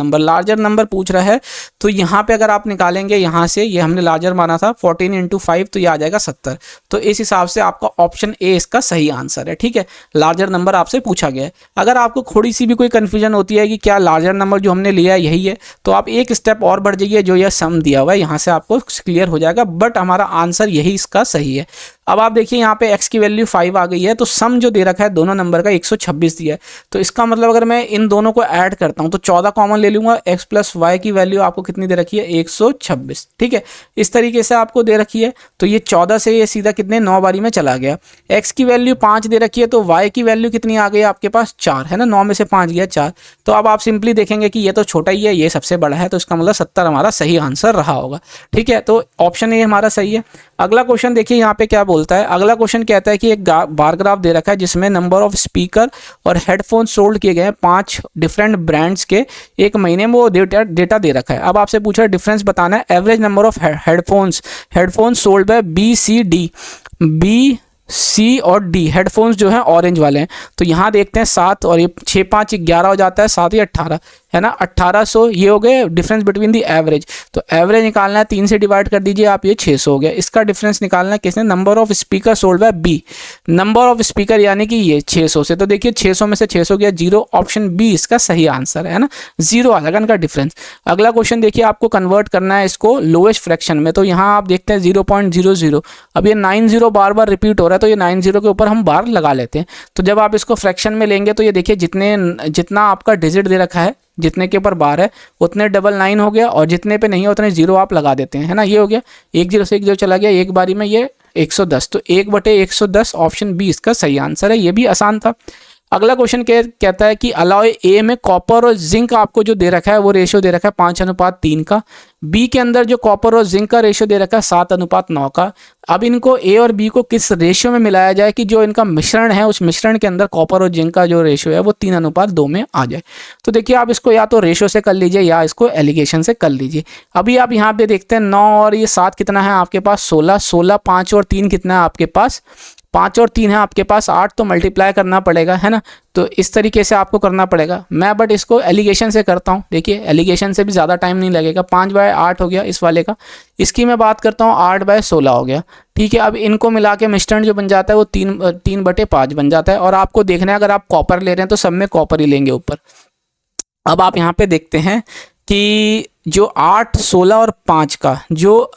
Speaker 1: नंबर पूछ रहा है। तो यहाँ पे अगर आप निकालेंगे यहाँ से, ये हमने लार्जर माना था 14 इंटू 5, तो ये आ जाएगा 70। तो इस हिसाब से आपका ऑप्शन ए इसका सही आंसर है। ठीक है, लार्जर नंबर आपसे पूछा गया है। अगर आपको थोड़ी सी भी कोई कन्फ्यूजन होती है कि क्या लार्जर नंबर जो हमने लिया है यही है, तो आप एक स्टेप और बढ़ जाइए, जो यह सम दिया हुआ है यहाँ से आपको क्लियर हो जाएगा, बट हमारा आंसर यही इसका सही है। अब आप देखिए यहाँ पे x की वैल्यू 5 आ गई है, तो सम जो दे रखा है दोनों नंबर का 126 दिया है। तो इसका मतलब अगर मैं इन दोनों को ऐड करता हूँ तो 14 कॉमन ले लूँगा, x प्लस वाई की वैल्यू आपको कितनी दे रखी है, 126। ठीक है, इस तरीके से आपको दे रखी है। तो ये 14 से ये सीधा कितने 9 बारी में चला गया। x की वैल्यू 5 दे रखी है, तो y की वैल्यू कितनी आ गई आपके पास, 4 है ना, 9 में से 5 गया 4। तो अब आप सिंपली देखेंगे कि ये तो छोटा ही है, ये सबसे बड़ा है, तो इसका मतलब 70 हमारा सही आंसर रहा होगा। ठीक है, तो ऑप्शन ए हमारा सही है। अगला क्वेश्चन देखिए यहाँ पे क्या बोलता है। अगला क्वेश्चन कहता है कि एक बार ग्राफ दे रखा है जिसमें नंबर ऑफ स्पीकर और हेडफोन सोल्ड किए गए हैं 5 डिफरेंट ब्रांड्स के, एक महीने में वो डेटा दे रखा है। अब आपसे पूछा है डिफरेंस बताना है, average number of headphones sold by B C और डी, हेडफोन्स जो है ऑरेंज वाले हैं। तो यहाँ देखते हैं 7 और ये 6 5 11 हो जाता है, 7 ये 18 है ना, 1800 ये हो गए डिफरेंस बिटवीन दी एवरेज। तो एवरेज निकालना है, 3 से डिवाइड कर दीजिए आप, ये 600 हो गया। इसका डिफरेंस निकालना है किसने, number of speaker sold by B, number of speaker यानी कि ये 600 से। तो देखिए 600 में से 600 गया 0, ऑप्शन बी इसका सही आंसर है ना, 0 आ जाएगा इनका डिफरेंस। अगला क्वेश्चन देखिए, आपको कन्वर्ट करना है इसको लोएस्ट फ्रैक्शन में। तो यहाँ आप देखते हैं 0.00, अब ये 90 बार बार रिपीट हो रहा है, तो ये 90 के ऊपर हम बार लगा लेते हैं। तो जब आप इसको फ्रैक्शन में लेंगे तो ये देखिए जितना आपका डिजिट दे रखा है, जितने के ऊपर बार है उतने 999 हो गया, और जितने पे नहीं है उतने 0 आप लगा देते हैं, है ना। ये हो गया 10 से 10 चला गया, एक बारी में ये 110, तो 1/110 ऑप्शन बी इसका सही आंसर है। ये भी आसान था। अगला क्वेश्चन कहता है कि अलॉय ए में कॉपर और जिंक आपको जो दे रखा है वो रेशियो दे रखा है 5:3 का, बी के अंदर जो कॉपर और जिंक का रेशियो दे रखा है 7:9 का। अब इनको ए और बी को किस रेशियो में मिलाया जाए कि जो इनका मिश्रण है उस मिश्रण के अंदर कॉपर और जिंक का जो रेशियो है वो 3:2 में आ जाए। तो देखिए आप इसको या तो रेशियो से कर लीजिए या इसको एलिगेशन से कर लीजिए। अभी आप यहाँ पे देखते हैं 9 और ये 7 कितना है आपके पास, 16, 5 और 3 कितना है आपके पास, 5 और 3 है आपके पास 8, तो मल्टीप्लाई करना पड़ेगा, है ना। तो इस तरीके से आपको करना पड़ेगा। मैं बट इसको एलिगेशन से करता हूँ। देखिए एलिगेशन से भी ज़्यादा टाइम नहीं लगेगा। 5/8 हो गया इस वाले का, इसकी मैं बात करता हूँ 8/16 हो गया। ठीक है, अब इनको मिला के मिश्रण जो बन जाता है वो 3/5 बन जाता है। और आपको देखना है अगर आप कॉपर ले रहे हैं तो सब में कॉपर ही लेंगे ऊपर। अब आप यहाँ पे देखते हैं कि जो 8, 16 और 5 का जो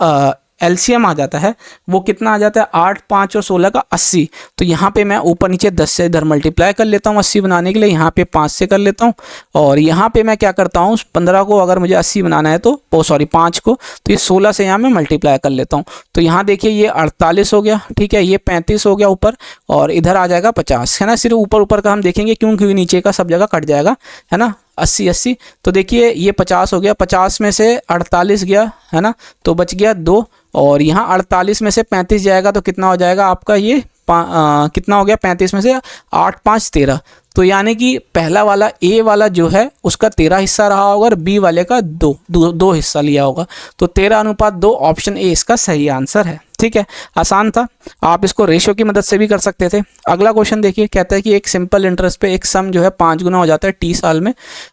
Speaker 1: एलसीएम आ जाता है वो कितना आ जाता है, 8, 5 और 16 का 80। तो यहाँ पे मैं ऊपर नीचे 10 से इधर मल्टीप्लाई कर लेता हूँ 80 बनाने के लिए, यहाँ पे 5 से कर लेता हूँ, और यहाँ पे मैं क्या करता हूँ 15 को अगर मुझे 80 बनाना है तो 5 को, तो ये 16 से यहाँ मैं मल्टीप्लाई कर लेता हूँ। तो यहाँ देखिए ये 48 हो गया, ठीक है, ये 35 हो गया ऊपर, और इधर आ जाएगा 50, है ना। सिर्फ ऊपर का हम देखेंगे क्योंकि नीचे का सब जगह कट जाएगा, है ना। 80, तो देखिए ये 50 हो गया, 50 में से 48 गया, है ना, तो बच गया 2, और यहाँ 48 में से 35 जाएगा तो कितना हो जाएगा आपका ये कितना हो गया, 35 में से 8, 5, 13। तो यानी कि पहला वाला ए वाला जो है उसका 13 हिस्सा रहा होगा और बी वाले का 2 हिस्सा लिया होगा। तो 13:2 ऑप्शन ए इसका सही आंसर है। ठीक है, आसान था, आप इसको रेशियो की मदद से भी कर सकते थे। अगला क्वेश्चन देखिए, कहता है कि एक सिंपल इंटरेस्ट पे एक सम जो है 5 गुना हो जाता है टी साल में।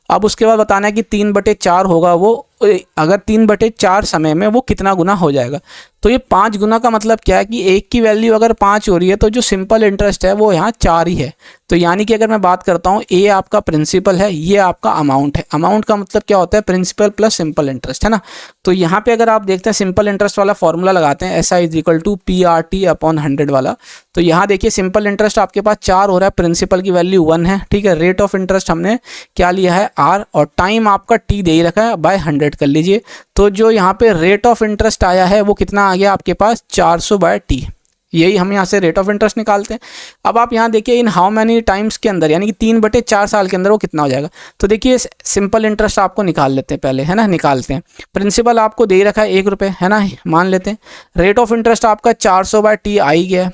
Speaker 1: अब उसके बाद बताना है कि 3/4 होगा वो, अगर 3/4 समय में वो कितना गुना हो जाएगा। तो ये 5 गुना का मतलब क्या है कि एक की वैल्यू अगर 5 हो रही है तो जो सिंपल इंटरेस्ट है वो यहाँ 4 ही है। तो यानी कि अगर मैं बात करता हूँ ए आपका प्रिंसिपल है, ये आपका अमाउंट है। अमाउंट का मतलब क्या होता है, प्रिंसिपल प्लस सिंपल इंटरेस्ट, है ना। तो यहाँ पे अगर आप देखते हैं सिंपल इंटरेस्ट वाला फॉर्मूला लगाते हैं SI = PRT/100 वाला। तो यहाँ देखिए सिंपल इंटरेस्ट आपके पास 4 हो रहा है, प्रिंसिपल की वैल्यू 1 है, ठीक है। रेट ऑफ इंटरेस्ट हमने क्या लिया है R, और टाइम आपका T दे ही रखा है, बाय 100 कर लीजिए। तो जो यहाँ पे रेट ऑफ इंटरेस्ट आया है वो कितना आ गया आपके पास 400/T, यही हम यहाँ से रेट ऑफ इंटरेस्ट निकालते हैं। अब आप यहाँ देखिए इन हाउ मैनी टाइम्स के अंदर, यानी कि 3/4 साल के अंदर वो कितना हो जाएगा। तो देखिए सिंपल इंटरेस्ट आपको निकाल लेते हैं पहले, है ना, निकालते हैं। प्रिंसिपल आपको दे रखा है 1 रुपये, है ना, मान लेते हैं। रेट ऑफ इंटरेस्ट आपका 400/t आ ही गया।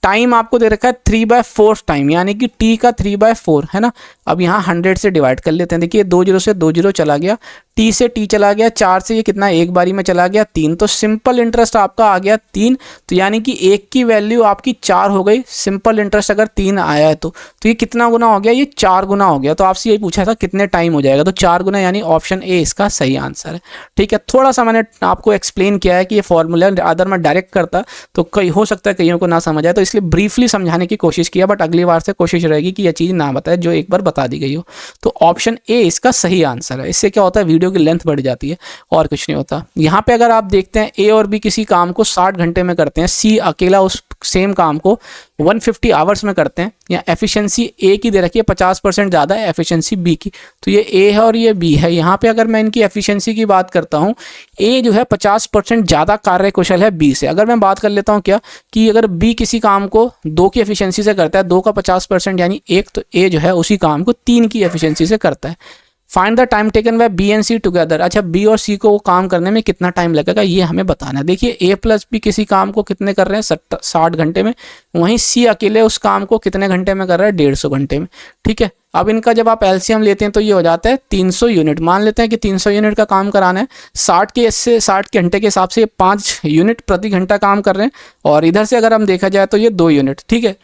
Speaker 1: टाइम आपको दे रखा है 3/4 टाइम, यानी कि t का 3/4, है ना। अब यहाँ 100 से डिवाइड कर लेते हैं। देखिए 2 0 से 2 0 चला गया, t से t चला गया, 4 से ये कितना एक बारी में चला गया 3, तो सिंपल इंटरेस्ट आपका आ गया 3। तो यानी कि 1 की वैल्यू आपकी 4 हो गई। सिंपल इंटरेस्ट अगर 3 आया है तो ये कितना गुना हो गया, ये 4 गुना हो गया। तो आपसे यही पूछा था कितने टाइम हो जाएगा, तो 4 गुना, यानी ऑप्शन ए इसका सही आंसर है। ठीक है, थोड़ा सा मैंने आपको एक्सप्लेन किया है कि ये फॉर्मूला, अगर मैं डायरेक्ट करता तो कई हो सकता है कईयों को ना समझ आए, तो इसलिए ब्रीफली समझाने की कोशिश किया। बट अगली बार से कोशिश रहेगी कि यह चीज़ ना बताए जो एक बार बता दी गई हो। तो ऑप्शन ए इसका सही आंसर है। इससे क्या होता है, वीडियो की लेंथ बढ़ जाती है और कुछ नहीं होता। यहाँ पे अगर आप देखते हैं ए और बी किसी काम को 60 घंटे में करते हैं, सी अकेला उस सेम काम को 150 आवर्स में करते हैं, या एफिशिएंसी ए की दे रखी है 50% ज़्यादा है एफिशिएंसी बी की, तो ये ए है और ये बी है। यहाँ पे अगर मैं इनकी एफिशिएंसी की बात करता हूँ, ए जो है 50% ज़्यादा कार्यकुशल है बी से। अगर मैं बात कर लेता हूँ क्या कि अगर बी किसी काम को 2 की एफिशिएंसी से करता है, 2 का 50% यानी 1, तो ए जो है उसी काम को 3 की एफिशिएंसी से करता है। Find the time taken by B and C together. अच्छा, बी और सी को काम करने में कितना टाइम लगेगा ये हमें बताना है। देखिए ए प्लस बी किसी काम को कितने कर रहे हैं 60 घंटे में, वहीं सी अकेले उस काम को कितने घंटे में कर रहा है 150 घंटे में। ठीक है, अब इनका जब आप एलसीएम लेते हैं तो ये हो जाता है 300 यूनिट। मान लेते हैं कि 300 यूनिट का काम कराना है, 60 घंटे के हिसाब से 5 यूनिट प्रति घंटा काम कर रहे हैं, और इधर से अगर हम देखा जाए तो ये 2 यूनिट। ठीक है,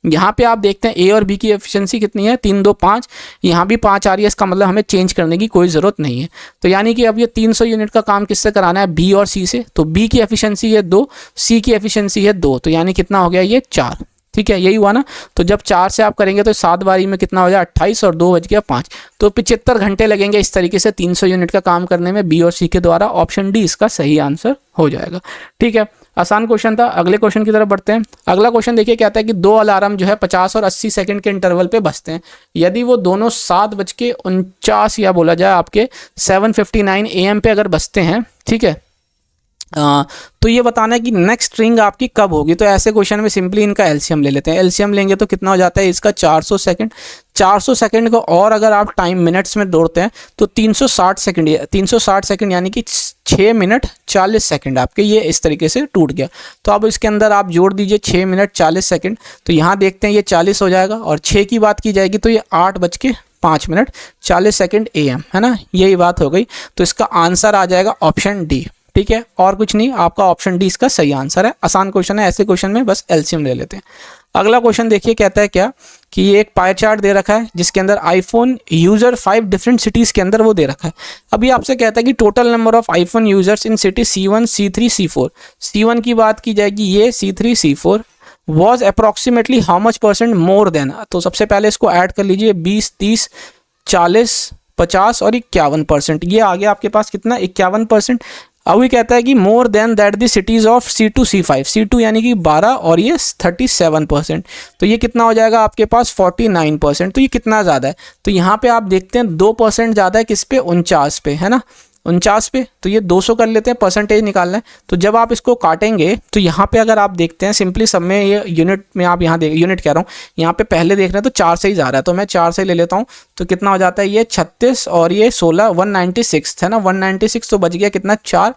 Speaker 1: यहाँ पे आप देखते हैं ए और बी की एफिशिएंसी कितनी है 3 2 5, यहाँ भी 5 आ रही है, इसका मतलब हमें चेंज करने की कोई ज़रूरत नहीं है। तो यानी कि अब ये 300 यूनिट का काम किससे कराना है, बी और सी से। तो बी की एफिशिएंसी है 2, सी की एफिशिएंसी है 2, तो यानी कितना हो गया ये 4। ठीक है, यही हुआ ना। तो जब 4 से आप करेंगे तो 7 बारी में कितना हो जाए 28, और 2 बज गया 5, तो 75 घंटे लगेंगे इस तरीके से 300 यूनिट का काम करने में बी और सी के द्वारा। ऑप्शन डी इसका सही आंसर हो जाएगा। ठीक है, आसान क्वेश्चन था। अगले क्वेश्चन की तरफ बढ़ते हैं। अगला क्वेश्चन देखिए कहता है कि 2 अलार्म जो है 50 और 80 सेकंड के इंटरवल पे बजते हैं। यदि वो दोनों 7:49 या बोला जाए आपके 7:59 AM पे अगर बजते हैं, ठीक है, तो ये बताना है कि नेक्स्ट रिंग आपकी कब होगी। तो ऐसे क्वेश्चन में सिंपली इनका एलसीएम ले लेते हैं। एलसीएम लेंगे तो कितना हो जाता है इसका 400 सेकंड। 400 सेकंड को और अगर आप टाइम मिनट्स में दौड़ते हैं तो 360 सेकंड, 360 सेकंड यानी कि 6 मिनट 40 सेकंड आपके ये इस तरीके से टूट गया। तो अब इसके अंदर आप जोड़ दीजिए 6 मिनट 40 सेकंड, तो यहाँ देखते हैं ये 40 हो जाएगा, और 6 की बात की जाएगी तो ये 8:05 40 सेकंड AM, है ना, यही बात हो गई। तो इसका आंसर आ जाएगा ऑप्शन डी। ठीक है, और कुछ नहीं, आपका ऑप्शन डी इसका सही आंसर है। आसान क्वेश्चन है, ऐसे क्वेश्चन में बस एलसीएम ले लेते हैं। अगला क्वेश्चन देखिए कहता है क्या कि ये एक पाई चार्ट दे रखा है जिसके अंदर आईफोन यूजर 5 डिफरेंट सिटीज के अंदर वो दे रखा है। अभी आपसे कहता है कि total number of iPhone users in city C1 C3 C4। C1 की बात की जाएगी ये, C3 C4 was approximately how much % more than. तो सबसे पहले इसको ऐड कर लीजिए 20 30 40 50 और 51%। ये आ गया आपके पास कितना 51%। अब ये कहता है कि more than that the cities of C2 C5। C2 यानी कि 12 और ये 37%, तो ये कितना हो जाएगा आपके पास 49%। तो ये कितना ज़्यादा है, तो यहाँ पे आप देखते हैं 2% ज़्यादा है किस पे 49 पे, है ना, 49 पे। तो ये 200 कर लेते हैं, परसेंटेज निकालना है। तो जब आप इसको काटेंगे तो यहाँ पे अगर आप देखते हैं सिंपली सब में ये यूनिट में आप यहाँ देख, यूनिट कह रहा हूँ, यहाँ पे पहले देख रहे हैं तो 4 से ही जा रहा है, तो मैं 4 से ले लेता हूँ। तो कितना हो जाता है ये 36 और ये 16, 196 है ना, 196। तो बच गया कितना 4,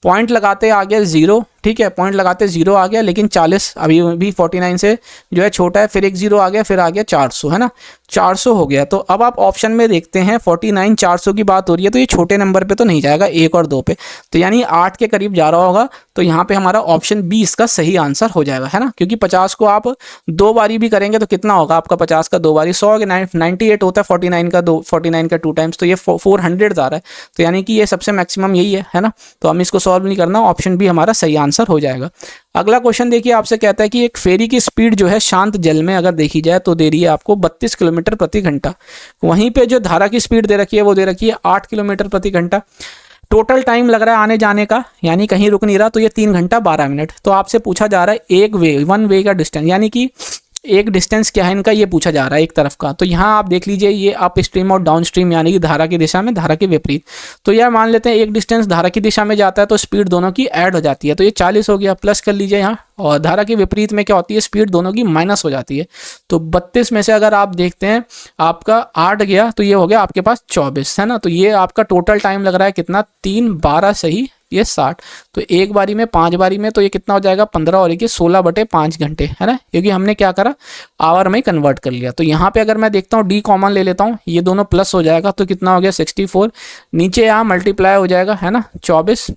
Speaker 1: पॉइंट लगाते आ गया 0। ठीक है, पॉइंट लगाते 0 आ गया, लेकिन 40 अभी भी 49 से जो है छोटा है, फिर एक 0 आ गया, फिर आ गया 400, है ना, 400 हो गया। तो अब आप ऑप्शन में देखते हैं 49 400 की बात हो रही है, तो ये छोटे नंबर पे तो नहीं जाएगा, 1 और 2 पे, तो यानी 8 के करीब जा रहा होगा। तो यहाँ पे हमारा ऑप्शन बी इसका सही आंसर हो जाएगा, है ना, क्योंकि 50 को आप 2 बारी भी करेंगे तो कितना होगा आपका 50 का 2 बारी 100 98 होता है, 49 का 2 टाइम्स, तो ये 400 आ रहा है। तो यानी कि ये सबसे मैक्सिमम यही है ना। तो हम इसको सॉल्व नहीं करना, ऑप्शन बी हमारा सही आंसर हो जाएगा। अगला क्वेश्चन देखिए आपसे कहता है कि एक फेरी की स्पीड जो है शांत जल में अगर देखी जाए तो दे रही है आपको 32 किलोमीटर प्रति घंटा। वहीं पे जो धारा की स्पीड दे रखी है वो दे रखी है 8 किलोमीटर प्रति घंटा। टोटल टाइम लग रहा है आने जाने का, यानी कहीं रुक नहीं रहा, तो ये 3 घंटा 12 मिनट। तो आपसे पूछा जा रहा है एक वे 1 वे का डिस्टेंस, यानी कि एक डिस्टेंस क्या है इनका ये पूछा जा रहा है एक तरफ का। तो यहाँ आप देख लीजिए ये अप स्ट्रीम और डाउन स्ट्रीम यानी कि धारा की दिशा में धारा के विपरीत। तो यार मान लेते हैं एक डिस्टेंस धारा की दिशा में जाता है तो स्पीड दोनों की ऐड हो जाती है, तो ये 40 हो गया, प्लस कर लीजिए यहाँ। और धारा के विपरीत में क्या होती है, स्पीड दोनों की माइनस हो जाती है। तो 32 में से अगर आप देखते हैं आपका 8 गया तो ये हो गया आपके पास 24 है ना। तो ये आपका टोटल टाइम लग रहा है कितना, 3 12 सही ये 60। तो एक बारी में 5 बारी में तो ये कितना हो जाएगा 15 और ये 16/5 घंटे है ना, क्योंकि हमने क्या करा आवर में कन्वर्ट कर लिया। तो यहाँ पे अगर मैं देखता हूँ डी कॉमन ले लेता हूँ, ये दोनों प्लस हो जाएगा तो कितना हो गया 64, नीचे यहाँ मल्टीप्लाई हो जाएगा है ना 24।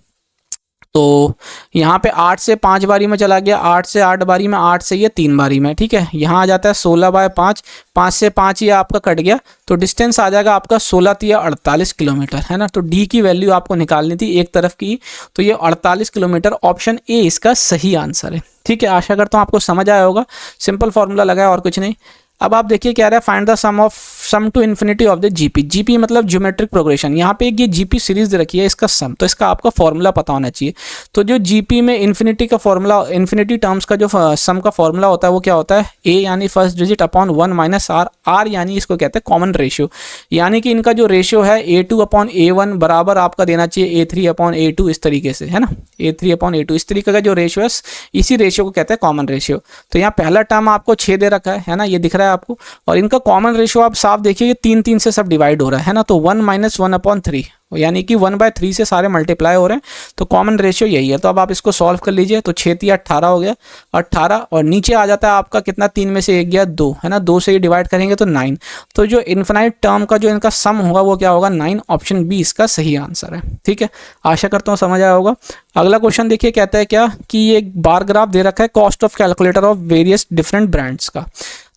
Speaker 1: तो यहाँ पे 8 से 5 बारी में चला गया, 8 से 8 बारी में, 8 से ये 3 बारी में, ठीक है। यहाँ आ जाता है 16/5, 5 से 5 ये आपका कट गया तो डिस्टेंस आ जाएगा आपका 16×3 = 48 किलोमीटर है ना। तो डी की वैल्यू आपको निकालनी थी एक तरफ की, तो ये 48 किलोमीटर, ऑप्शन ए इसका सही आंसर है, ठीक है। आशा करता हूँ आपको समझ आया होगा, सिंपल फॉर्मूला लगा है और कुछ नहीं। अब आप देखिए क्या रहा है, find the sum to infinity of the GP. GP मतलब ज्योमेट्रिक प्रोग्रेशन। यहाँ पे एक ये जीपी सीरीज रखी है, इसका सम, तो इसका आपका फॉर्मूला पता होना चाहिए। तो जो जीपी में इन्फिनिटी का फॉर्मूला, इन्फिनिटी टर्म्स का जो सम का फॉर्मूला होता है वो क्या होता है, ए यानी first digit upon 1 - R, R यानी इसको कहते हैं कॉमन रेशियो, यानी कि इनका जो रेशियो है A2/A1 बराबर आपका देना चाहिए A3/A2 इस तरीके से है ना, A3/A2 इस तरीके का जो रेशियो है, इसी रेशियो को कहते हैं कॉमन रेशियो। तो यहाँ पहला टर्म आपको 6 दे रखा है ना, ये दिख रहा है आपको, और इनका कॉमन रेशियो आप साफ देखिए ये 3 से सब डिवाइड हो रहा है ना, तो 1 - 1/3 यानी कि 1/3 से सारे मल्टीप्लाई हो रहे हैं, तो कॉमन रेशियो यही है। तो अब आप इसको सॉल्व कर लीजिए, तो 6 × 18 हो गया 18, और नीचे आ जाता है आपका कितना, 3 में से 1 गया 2 है ना, 2 से ये डिवाइड करेंगे तो 9। तो जो इन्फिनाइट टर्म का जो इनका सम होगा वो क्या होगा 9, ऑप्शन बी इसका सही आंसर है, ठीक है। आशा करता हूँ समझ आया होगा। अगला क्वेश्चन देखिए, कहता है क्या कि ये एक बार ग्राफ दे रखा है cost of calculator of various different brands का।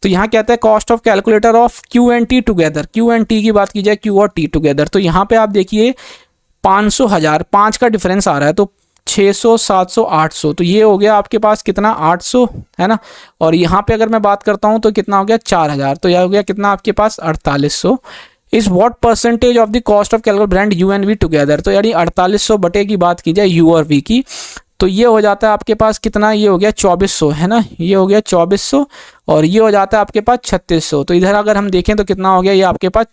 Speaker 1: तो यहाँ कहता है cost of calculator of Q and T together, Q and T की बात की जाए, क्यू और टी टुगेदर। तो यहाँ पे आप देखिए 500, 1000, 5 का डिफरेंस आ रहा है, तो 600, 700, 800, तो ये हो गया आपके पास कितना 800 है ना। और यहाँ पे अगर मैं बात करता हूँ तो कितना हो गया 4000, तो यह हो गया कितना आपके पास 4800। Is what percentage of the cost of calculator brand U and V together, तो यानी 4800 बटे की बात की जाए यू और वी की, तो ये हो जाता है आपके पास कितना, ये हो गया 2400 है ना, ये हो गया 2400, और ये हो जाता है आपके पास 3600। तो इधर अगर हम देखें तो कितना हो गया, ये आपके पास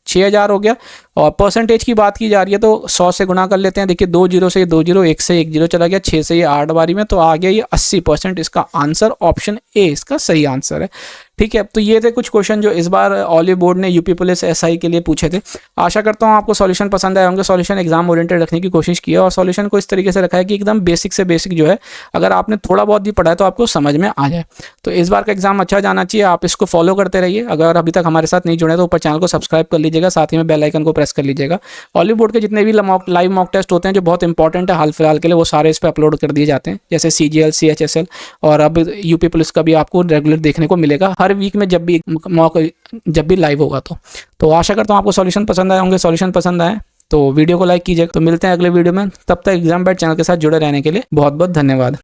Speaker 1: 6000 हो गया। और परसेंटेज की बात की जा रही है तो 100 से गुना कर लेते हैं, देखिए 2 0 से 2 0, 1 से 1 0 चला गया, 6 से ये 8 बारी में, तो आ गया ये 80%। इसका आंसर ऑप्शन ए इसका सही आंसर है, ठीक है। तो ये थे कुछ क्वेश्चन जो इस बार ऑलिव बोर्ड ने यूपी पुलिस एसआई के लिए पूछे थे। आशा करता हूँ आपको सॉल्यूशन पसंद आए होंगे। सॉल्यूशन एग्जाम ओरिएंटेड रखने की कोशिश की है, और सॉल्यूशन को इस तरीके से रखा है कि एकदम बेसिक से बेसिक जो है, अगर आपने थोड़ा बहुत भी पढ़ा है तो आपको समझ में आ जाए। तो इस बार का एग्जाम अच्छा जाना चाहिए, आप इसको फॉलो करते रहिए। अगर अभी तक हमारे साथ नहीं जुड़े तो ऊपर चैनल को सब्सक्राइब कर लीजिएगा, साथ ही में बेल आइकन को प्रेस कर लीजिएगा। ऑलिव बोर्ड के जितने भी लाइव मॉक टेस्ट होते हैं जो बहुत इंपॉर्टेंट है हाल फिलहाल के लिए, वो सारे इस पर अपलोड कर दिए जाते हैं, जैसे CGL, CHSL, और अब यूपी पुलिस का भी आपको रेगुलर देखने को मिलेगा हर वीक में जब भी लाइव होगा। तो आशा करता हूँ आपको सॉल्यूशन पसंद आए होंगे। सॉल्यूशन पसंद आए तो वीडियो को लाइक कीजिएगा। तो मिलते हैं अगले वीडियो में, तब तक एग्जाम बैट चैनल के साथ जुड़े रहने के लिए बहुत बहुत धन्यवाद।